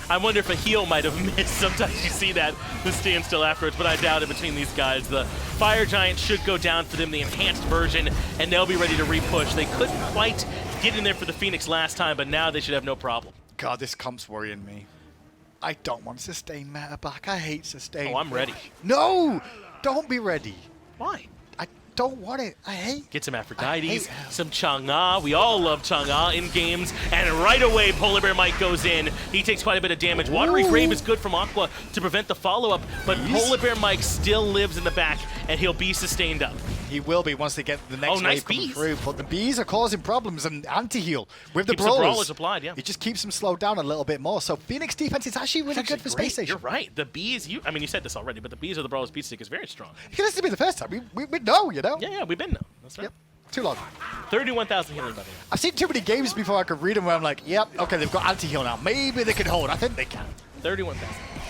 I wonder if a heal might have missed. Sometimes you see that, the stand still afterwards, but I doubt it between these guys. The Fire Giant should go down for them, the enhanced version, and they'll be ready to repush. They couldn't quite get in there for the Phoenix last time, but now they should have no problem. God, this comp's worrying me. I don't want sustain meta back. I hate sustain. Oh, I'm ready. No! Don't be ready. Why? I don't want it. I hate. Get some Aphrodite, some Chang'e. We all love Chang'e in games. And right away, PolarBearMike goes in. He takes quite a bit of damage. Watery Grave is good from Aqua to prevent the follow-up, but PolarBearMike still lives in the back, and he'll be sustained up. He will be once they get the next wave coming through. But the bees are causing problems, and anti-heal with the brawlers applied, yeah. It just keeps them slowed down a little bit more. So Phoenix defense is actually really good for Space Station. You're right. The bees, I mean, you said this already, but the bees are the brawler's beat stick is very strong. This has been the first time. We know, you know? Yeah, we've been know. That's right. Yep. Too long. 31,000 healing, by the way. I've seen too many games before I could read them where I'm like, yep, okay, they've got anti-heal now. Maybe they can hold. I think they can. 31,000.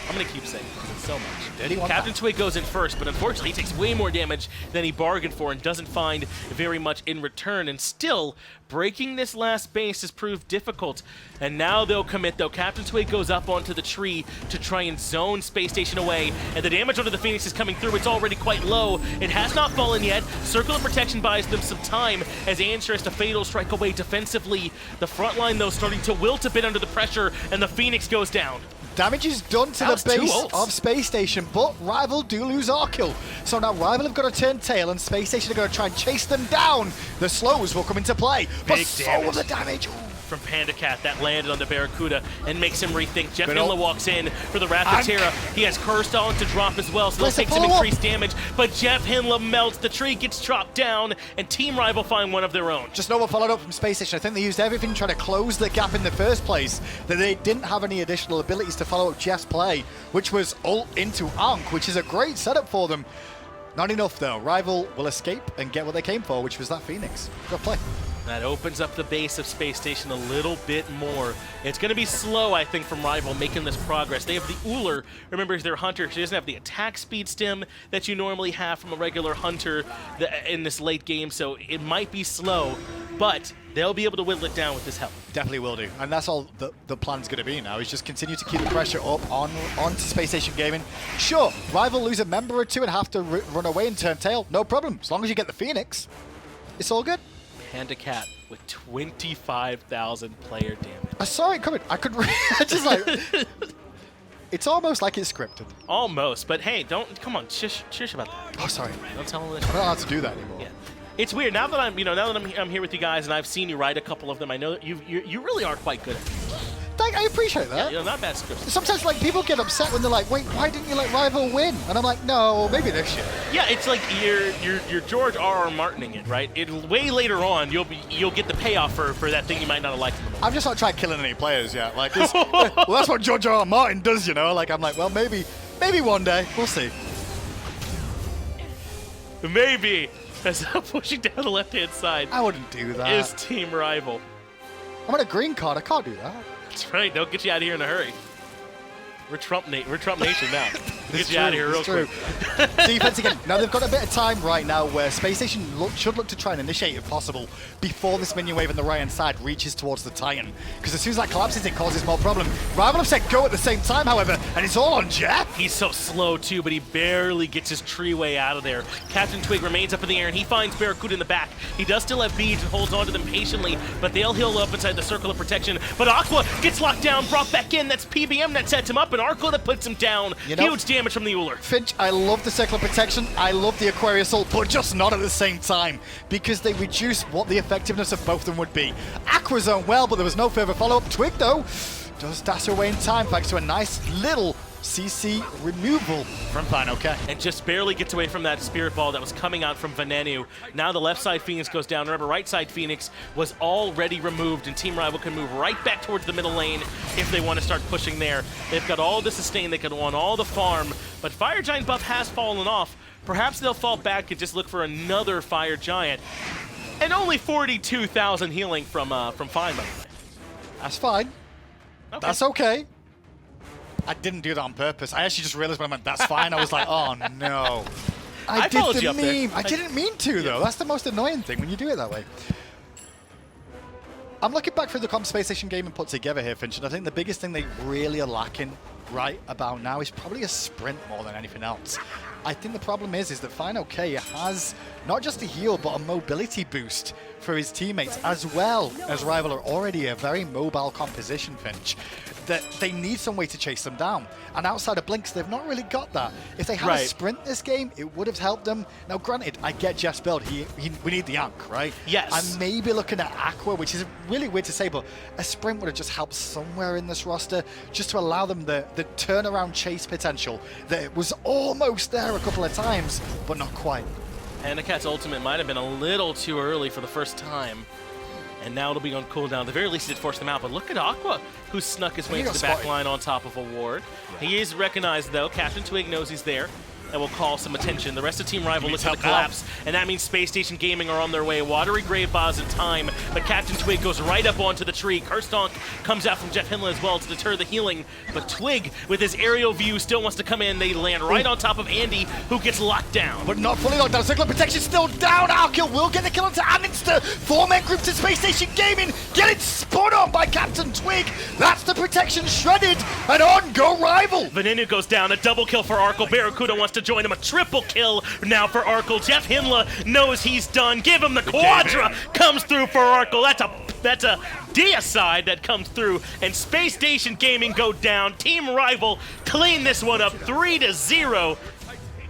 I'm going to keep saying because it's so much. 31,000. CaptainTwig goes in first, but unfortunately he takes way more damage than he bargained for and doesn't find very much in return. And still, breaking this last base has proved difficult. And now they'll commit, though. CaptainTwig goes up onto the tree to try and zone Space Station away. And the damage onto the Phoenix is coming through. It's already quite low. It has not fallen yet. Circle of Protection buys them some time as andinster has to Fatal Strike away defensively. The front line, though, starting to wilt a bit under the pressure, and the Phoenix goes down. Damage is done to the base of Space Station, but Rival do lose Arkkyl. So now Rival have got to turn tail, and Space Station are going to try and chase them down. The slows will come into play, but so will the damage. From PandaCat, that landed on the BaRRaCCuDDa and makes him rethink. JeffHindla walks in for the Ratatoskr. He has Cursed on to drop as well, so they'll take some increased damage. But JeffHindla melts, the tree gets chopped down, and Team Rival find one of their own. Just no one followed up from Space Station. I think they used everything trying to close the gap in the first place, that they didn't have any additional abilities to follow up Jeff's play, which was ult into Ankh, which is a great setup for them. Not enough, though. Rival will escape and get what they came for, which was that Phoenix. Good play. That opens up the base of Space Station a little bit more. It's going to be slow, I think, from Rival making this progress. They have the Ullr. Remember, their hunter. She doesn't have the attack speed stem that you normally have from a regular hunter in this late game, so it might be slow, but they'll be able to whittle it down with this help. Definitely will do. And that's all the plan's going to be now, is just continue to keep the pressure up onto Space Station Gaming. Sure, Rival lose a member or two and have to run away and turn tail. No problem. As long as you get the Phoenix, it's all good. PandaCat with 25,000 player damage. I saw it coming. I could just like... It's almost like it's scripted. Almost, but hey, come on, shush about that. Oh, sorry. Don't tell them this. I don't have to do that anymore. Yeah. It's weird now that I'm here with you guys and I've seen you write a couple of them. I know that you really are quite good at it. I appreciate that. Yeah, not bad scripts. Sometimes like people get upset when they're like, "Wait, why didn't you let Rival win?" And I'm like, "No, maybe this year." Yeah, it's like you're George R.R. Martining it, right? Way later on, you'll get the payoff for that thing you might not have liked in the moment. I've just not tried killing any players yet. Like, well, that's what George R.R. Martin does, you know. Like, I'm like, well, maybe one day we'll see. Maybe. as pushing down the left-hand side I wouldn't do that. is Team Rival. I'm on a green card. I can't do that. That's right. Don't get you out of here in a hurry. We're Trump Nation now. We'll It's get you out of here real it's true. quick. Defense again. Now they've got a bit of time right now where Space Station should look to try and initiate if possible before this minion wave on the right-hand side reaches towards the Titan. Because as soon as that collapses, it causes more problem. Rival have said go at the same time, however, and it's all on Jeff. He's so slow too, but he barely gets his tree way out of there. CaptainTwig remains up in the air, and he finds BaRRaCCuDDa in the back. He does still have beads and holds onto them patiently, but they'll heal up inside the circle of protection. But Aqua gets locked down, brought back in. That's PBM that sets him up, and Arkkyl that puts him down. You know, huge damage from the Ullr. Finch, I love the circle of protection. I love the Aquarius ult, but just not at the same time because they reduce what the effectiveness of both of them would be. Aqua's done well, but there was no further follow-up. Twig, though, does dash away in time thanks to a nice little CC removal from fineokay. And just barely gets away from that Spirit Ball that was coming out from Venenu. Now the left side Phoenix goes down. Remember, right side Phoenix was already removed, and Team Rival can move right back towards the middle lane if they want to start pushing there. They've got all the sustain, they can want all the farm, but Fire Giant buff has fallen off. Perhaps they'll fall back and just look for another Fire Giant. And only 42,000 healing from Fine, by the way. That's fine. Okay. That's okay. I didn't do that on purpose. I actually just realized when I went, that's fine. I was like, oh no. I did followed the you up there. meme. I didn't mean to, though. That's the most annoying thing when you do it that way. I'm looking back through the comp Space Station game and put together here, Finch, and I think the biggest thing they really are lacking right about now is probably a sprint more than anything else. I think the problem is that fineokay has not just a heal, but a mobility boost for his teammates, as well as Rival are already a very mobile composition, Finch, that they need some way to chase them down. And outside of Blinks, they've not really got that. If they had a sprint this game, it would have helped them. Now, granted, I get Jeff's build. We need the Ankh, right? Yes. I'm maybe looking at Aqua, which is really weird to say, but a sprint would have just helped somewhere in this roster, just to allow them the turnaround chase potential that was almost there a couple of times, but not quite. PandaCat's ultimate might have been a little too early for the first time. And now it'll be on cooldown. At the very least, it forced them out. But look at Aqua, who snuck his way into the back line on top of a ward. Yeah. He is recognized, though. CaptainTwig knows he's there. That will call some attention. The rest of Team Rival looks to collapse, and that means Space Station Gaming are on their way. Watery Grave Boss in time, but CaptainTwig goes right up onto the tree. Cursed comes out from JeffHindla as well to deter the healing, but Twig, with his aerial view, still wants to come in. They land right on top of Andy, who gets locked down. But not fully locked down. Circle of protection still down. Arkkyl will get the kill onto andinster. Four-man group to Space Station Gaming. Get it spun on by CaptainTwig. That's the protection shredded, and on go Rival. Venenu goes down, a double kill for Arkkyl. BaRRaCCuDDa wants to join him, a triple kill now for Arkkyl. JeffHindla knows he's done. Give him the Quadra. Comes through for Arkkyl. That's a deicide that comes through, and Space Station Gaming go down. Team Rival clean this one up 3-0.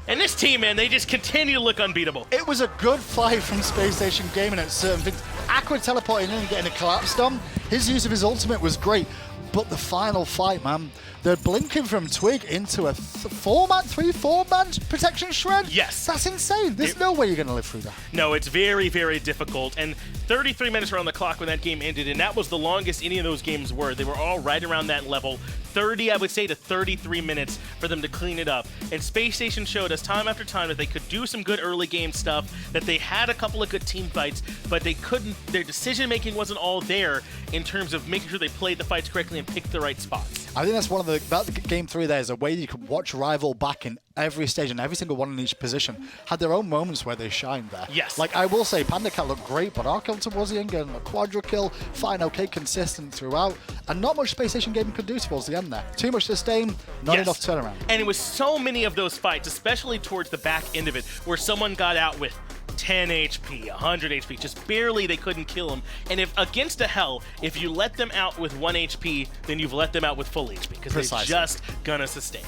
And this team, man, they just continue to look unbeatable. It was a good fight from Space Station Gaming at certain things. Aqua teleporting in and getting a collapse done. His use of his ultimate was great, but the final fight, man, they're blinking from Twig into a 3-4-man protection shred? Yes. That's insane. There's no way you're going to live through that. No, it's very, very difficult. And 33 minutes were on the clock when that game ended, and that was the longest any of those games were. They were all right around that level. 30, I would say, to 33 minutes for them to clean it up. And Space Station showed us time after time that they could do some good early game stuff, that they had a couple of good team fights, but they couldn't, their decision-making wasn't all there in terms of making sure they played the fights correctly and picked the right spots. I think that's one of about the game 3 there is a way you can watch Rival back in every stage and every single one in each position. Had their own moments where they shined there. Yes. Like I will say, PandaCat looked great, but Arkkyl towards the end getting a quadra kill, fineokay consistent throughout, and not much Space Station Gaming could do towards the end there. Too much sustain, not enough turnaround. And it was so many of those fights, especially towards the back end of it, where someone got out with 10 HP, 100 HP, just barely they couldn't kill him. And if against a Hell, if you let them out with 1 HP, then you've let them out with full HP, because they're just gonna sustain.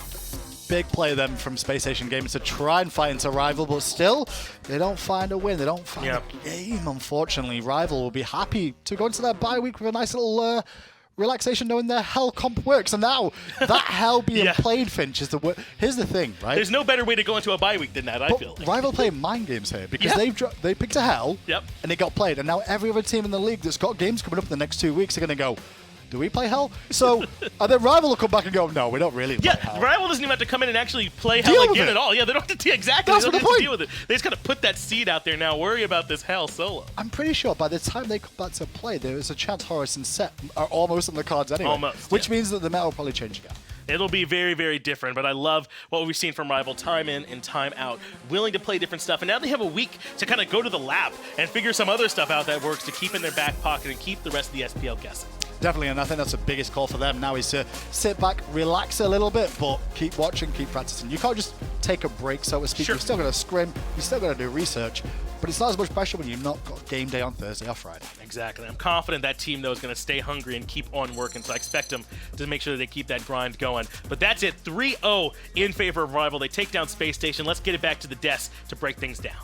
Big play then from Space Station Gaming to try and fight into Rival, but still, they don't find a win. They don't find a game, unfortunately. Rival will be happy to go into their bye week with a nice little relaxation knowing their Hell comp works. And now, that Hell being played, Finch, is the here's the thing, right? There's no better way to go into a bye week than that, I feel. Rival playing mind games here, because they picked a Hell, and it got played. And now every other team in the league that's got games coming up in the next 2 weeks are going to go, do we play Hell? So, and then Rival will come back and go, no, we don't really play Yeah, Hell. Rival doesn't even have to come in and actually play Deal Hell with again it. at all. Yeah, they don't have to exactly. That's They don't the have to point. deal with it. They just got to put that seed out there now. Worry about this Hell solo. I'm pretty sure by the time they come back to play, there is a chance Horus and Set are almost on the cards anyway. Almost, Which yeah. means that the meta will probably change again. It'll be very, very different, but I love what we've seen from Rival time in and time out, willing to play different stuff, and now they have a week to kind of go to the lab and figure some other stuff out that works to keep in their back pocket and keep the rest of the SPL guessing. Definitely, and I think that's the biggest call for them now is to sit back, relax a little bit, but keep watching, keep practicing. You can't just take a break, so to speak. Sure. You're still going to scrim, you're still going to do research, but it's not as much pressure when you've not got game day on Thursday or Friday. Exactly. I'm confident that team, though, is going to stay hungry and keep on working, so I expect them to make sure that they keep that grind going. But that's it, 3-0 in favor of Rival. They take down Space Station. Let's get it back to the desk to break things down.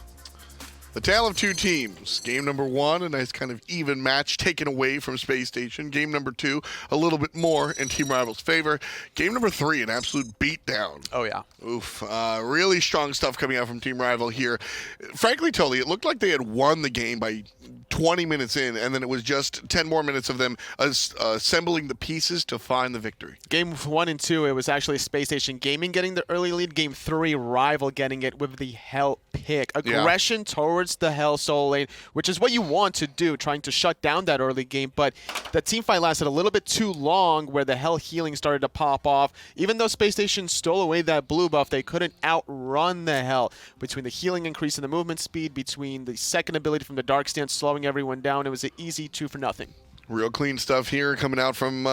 The tale of two teams. Game number 1, a nice kind of even match taken away from Space Station. Game number 2, a little bit more in Team Rival's favor. Game number 3, an absolute beatdown. Oh, yeah. Oof. Really strong stuff coming out from Team Rival here. Frankly, Tully, it looked like they had won the game by 20 minutes in, and then it was just 10 more minutes of them assembling the pieces to find the victory. Game 1 and 2, it was actually Space Station Gaming getting the early lead. Game 3, Rival getting it with the Hell pick. Aggression towards the Hell solo lane, which is what you want to do, trying to shut down that early game. But the team fight lasted a little bit too long where the Hell healing started to pop off. Even though Space Station stole away that blue buff, they couldn't outrun the Hell. Between the healing increase in the movement speed, between the second ability from the Dark Stance slowing everyone down, it was an easy 2-0. Real clean stuff here coming out from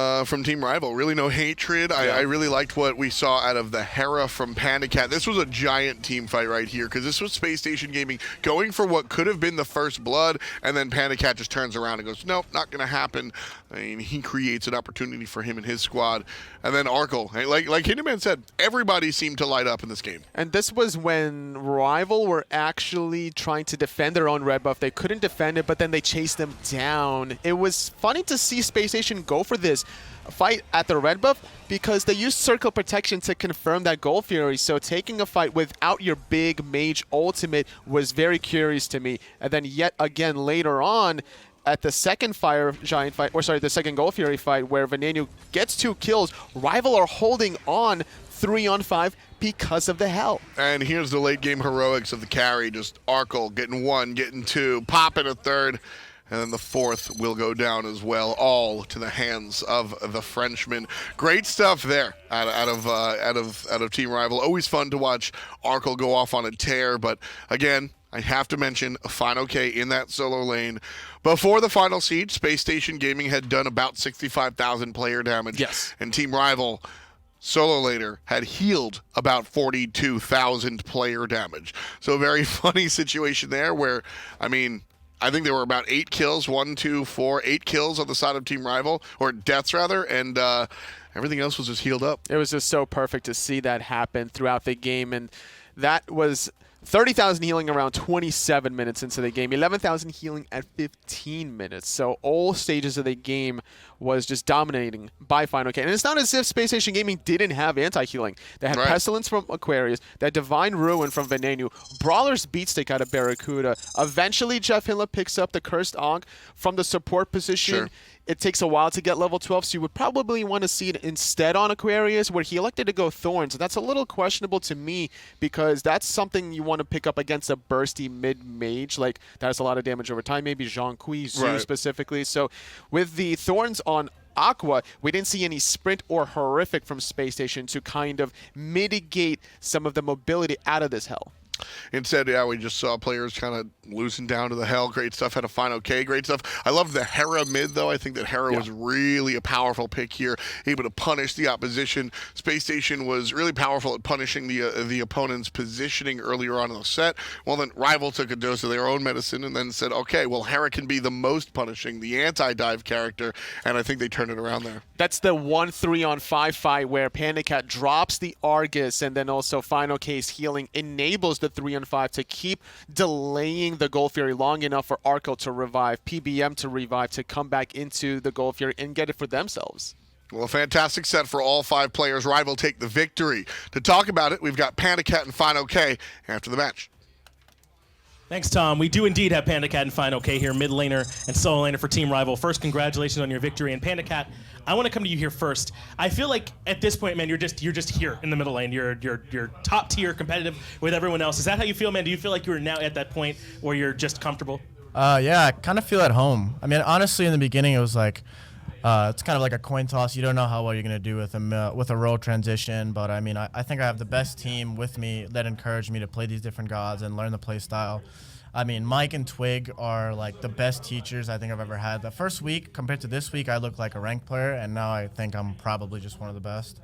Team Rival. Really no hatred. I really liked what we saw out of the Hera from PandaCat. This was a giant team fight right here because this was Space Station Gaming going for what could have been the first blood, and then PandaCat just turns around and goes, nope, not going to happen. I mean, he creates an opportunity for him and his squad. And then Arkkyl, like Hinderman said, everybody seemed to light up in this game. And this was when Rival were actually trying to defend their own red buff. They couldn't defend it, but then they chased them down. It was funny to see Space Station go for this fight at the red buff because they used Circle Protection to confirm that Gold Fury. So taking a fight without your big mage ultimate was very curious to me. And then yet again later on, at the second Fire Giant fight, or sorry, the second Gold Fury fight where Venenu gets 2 kills, Rival are holding on 3-on-5 because of the Hell. And here's the late game heroics of the carry. Just Arkkyl getting 1, getting 2, popping a 3rd. And then the 4th will go down as well, all to the hands of the Frenchman. Great stuff there out of Team Rival. Always fun to watch Arkkyl go off on a tear, but again, I have to mention a fineokay in that solo lane. Before the final siege, Space Station Gaming had done about 65,000 player damage. Yes. And Team Rival solo later had healed about 42,000 player damage. So a very funny situation there where, I mean, I think there were about 8 kills, 1, 2, 4, 8 kills on the side of Team Rival, or deaths rather, and everything else was just healed up. It was just so perfect to see that happen throughout the game, and that was 30,000 healing around 27 minutes into the game, 11,000 healing at 15 minutes. So all stages of the game was just dominating by fineokay. And it's not as if Space Station Gaming didn't have anti-healing. They had Pestilence from Aquarius, they had Divine Ruin from Venenu, Brawler's Beatstick out of BaRRaCCuDDa. Eventually, JeffHindla picks up the Cursed Ankh from the support position. Sure. It takes a while to get level 12, so you would probably want to see it instead on Aquarius, where he elected to go Thorns. That's a little questionable to me, because that's something you want to pick up against a bursty mid-mage. Like, that has a lot of damage over time, maybe Jean-Qui, Zoo specifically. So with the Thorns on Aqua, we didn't see any sprint or horrific from Space Station to kind of mitigate some of the mobility out of this Hell. Instead, yeah, we just saw players kind of loosen down to the Hell. Great stuff. Had a fineokay. Great stuff. I love the Hera mid, though. I think that Hera was really a powerful pick here, able to punish the opposition. Space Station was really powerful at punishing the opponent's positioning earlier on in the set. Well, then Rival took a dose of their own medicine and then said, okay, well, Hera can be the most punishing, the anti-dive character, and I think they turned it around there. That's the 1 3-on-5 fight where PandaCat drops the Argus, and then also fineokay's healing enables the 3-on-5 to keep delaying the Gold Fury long enough for Arkkyl to revive, PBM to revive, to come back into the Gold Fury and get it for themselves. Well, a fantastic set for all 5 players. Rival take the victory. To talk about it, we've got PandaCat and fineokay after the match. Thanks, Tom. We do indeed have PandaCat and fineokay here, mid laner and solo laner for Team Rival. First, congratulations on your victory. And PandaCat, I want to come to you here first. I feel like at this point, man, you're just here in the middle lane. You're top tier, competitive with everyone else. Is that how you feel, man? Do you feel like you're now at that point where you're just comfortable? Yeah, I kind of feel at home. I mean, honestly, in the beginning, it was like, it's kind of like a coin toss. You don't know how well you're going to do with a role transition. But, I mean, I think I have the best team with me that encouraged me to play these different gods and learn the play style. I mean, Mike and Twig are, like, the best teachers I think I've ever had. The first week compared to this week, I looked like a ranked player, and now I think I'm probably just one of the best.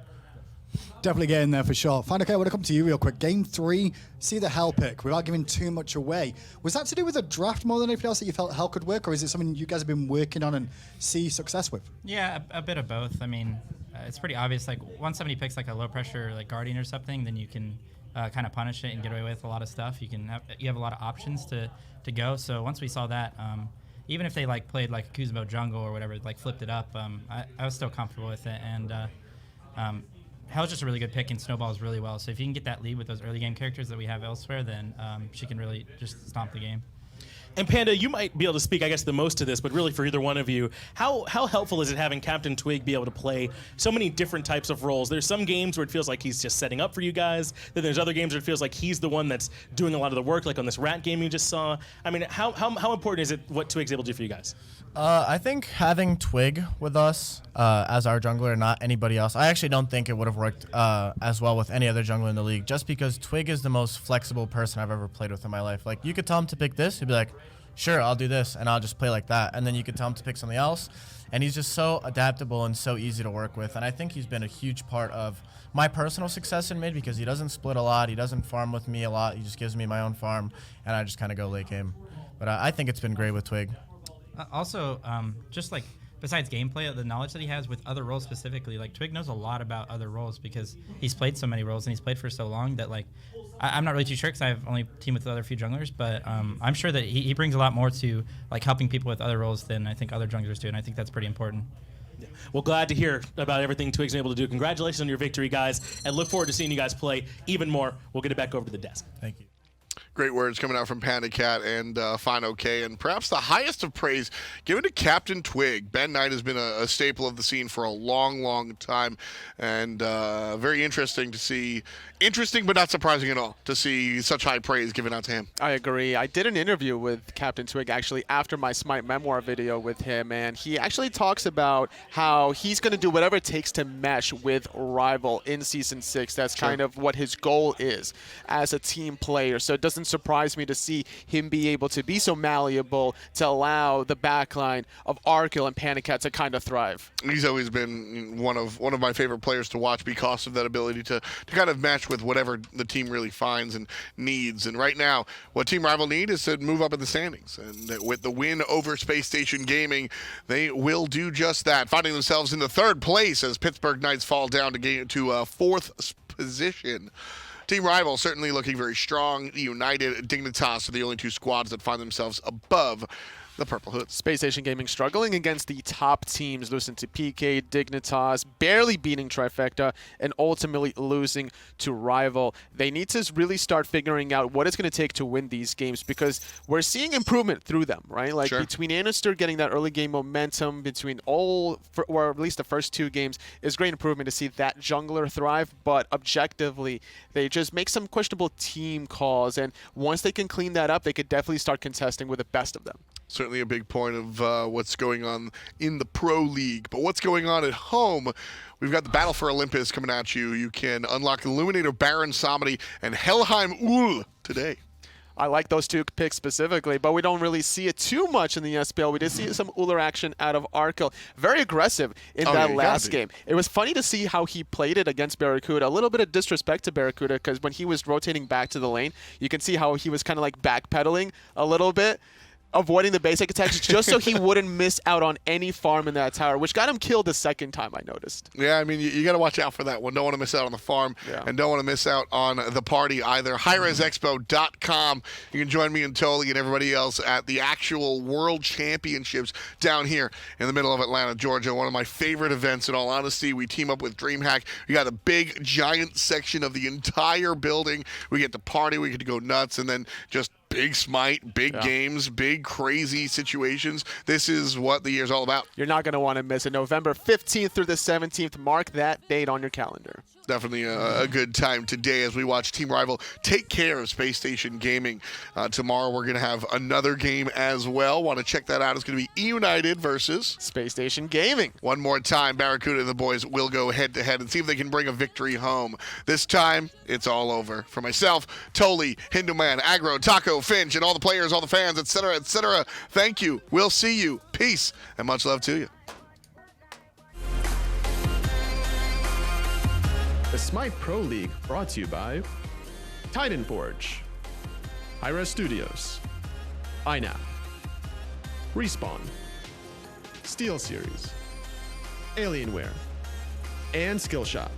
Definitely getting there for sure. fineokay, I want to come to you real quick. Game 3, see the Hell pick without giving too much away. Was that to do with the draft more than anything else that you felt Hell could work, or is it something you guys have been working on and see success with? Yeah, a bit of both. I mean, it's pretty obvious. Like, once somebody picks like a low pressure like Guardian or something, then you can kind of punish it and get away with a lot of stuff. You have a lot of options to go. So once we saw that, even if they like played like a Kuzenbo jungle or whatever, like flipped it up, I was still comfortable with it. And Hell's just a really good pick and snowballs really well. So if you can get that lead with those early game characters that we have elsewhere, then she can really just stomp the game. And Panda, you might be able to speak, I guess, the most to this, but really for either one of you, how helpful is it having CaptainTwig be able to play so many different types of roles? There's some games where it feels like he's just setting up for you guys. Then there's other games where it feels like he's the one that's doing a lot of the work, like on this Rat game you just saw. I mean, how important is it what Twig's able to do for you guys? I think having Twig with us as our jungler, not anybody else, I actually don't think it would have worked as well with any other jungler in the league, just because Twig is the most flexible person I've ever played with in my life. Like, you could tell him to pick this, he'd be like, sure, I'll do this, and I'll just play like that. And then you could tell him to pick something else, and he's just so adaptable and so easy to work with. And I think he's been a huge part of my personal success in mid, because he doesn't split a lot, he doesn't farm with me a lot, he just gives me my own farm, and I just kind of go late game. But I think it's been great with Twig. Also, just like besides gameplay, the knowledge that he has with other roles specifically, like Twig knows a lot about other roles because he's played so many roles and he's played for so long that like I'm not really too sure because I've only teamed with other few junglers, but I'm sure that he brings a lot more to like helping people with other roles than I think other junglers do, and I think that's pretty important. Yeah. Well, glad to hear about everything Twig's been able to do. Congratulations on your victory, guys, and look forward to seeing you guys play even more. We'll get it back over to the desk. Thank you. Great words coming out from PandaCat and fineokay, and perhaps the highest of praise given to CaptainTwig. Ben Knight has been a staple of the scene for a long, long time, and very interesting to see. Interesting, but not surprising at all, to see such high praise given out to him. I agree. I did an interview with CaptainTwig actually after my SMITE memoir video with him, and he actually talks about how he's going to do whatever it takes to mesh with Rival in Season 6. That's kind of what his goal is as a team player. So it doesn't surprise me to see him be able to be so malleable to allow the backline of Arkkyl and PandaCat to kind of thrive. He's always been one of my favorite players to watch because of that ability to kind of match with whatever the team really finds and needs. And right now, what Team Rival need is to move up in the standings. And with the win over Space Station Gaming, they will do just that, finding themselves in the 3rd place as Pittsburgh Knights fall down to 4th position. Team Rival certainly looking very strong. United, Dignitas are the only 2 squads that find themselves above the Purple Hoods. Spacestation Gaming struggling against the top teams, losing to PK, Dignitas, barely beating Trifecta, and ultimately losing to Rival. They need to really start figuring out what it's going to take to win these games, because we're seeing improvement through them, right? Like between andinster getting that early game momentum, between or at least the first 2 games, is great improvement to see that jungler thrive, but objectively, they just make some questionable team calls, and once they can clean that up, they could definitely start contesting with the best of them. Certainly a big point of what's going on in the Pro League. But what's going on at home? We've got the Battle for Olympus coming at you. You can unlock Illuminator, Baron Samedi, and Helheim Ullr today. I like those 2 picks specifically, but we don't really see it too much in the SPL. We did see some Ullr action out of Arkkyl. Very aggressive in that last game. It was funny to see how he played it against BaRRaCCuDDa. A little bit of disrespect to BaRRaCCuDDa, because when he was rotating back to the lane, you can see how he was kind of like backpedaling a little bit, avoiding the basic attacks just so he wouldn't miss out on any farm in that tower, which got him killed the second time, I noticed. Yeah, I mean, you got to watch out for that one. Don't want to miss out on the farm, and don't want to miss out on the party either. HighResExpo.com. You can join me and Toli and everybody else at the actual World Championships down here in the middle of Atlanta, Georgia. One of my favorite events, in all honesty. We team up with DreamHack. We got a big, giant section of the entire building. We get to party, we get to go nuts, and then just big SMITE, big games, big crazy situations. This is what the year's all about. You're not going to want to miss it. November 15th through the 17th. Mark that date on your calendar. Definitely a good time today as we watch Team Rival take care of Space Station Gaming. Tomorrow we're going to have another game as well. Want to check that out. It's going to be E-United versus Space Station Gaming. One more time, BaRRaCCuDDa and the boys will go head-to-head and see if they can bring a victory home. This time, it's all over. For myself, Toli, Hinduman, Agro, Taco, Finch, and all the players, all the fans, etc., etc., thank you. We'll see you. Peace, and much love to you. The SMITE Pro League brought to you by Titan Forge, Hera Studios, INAP, Respawn, Steel Series, Alienware, and Skillshop.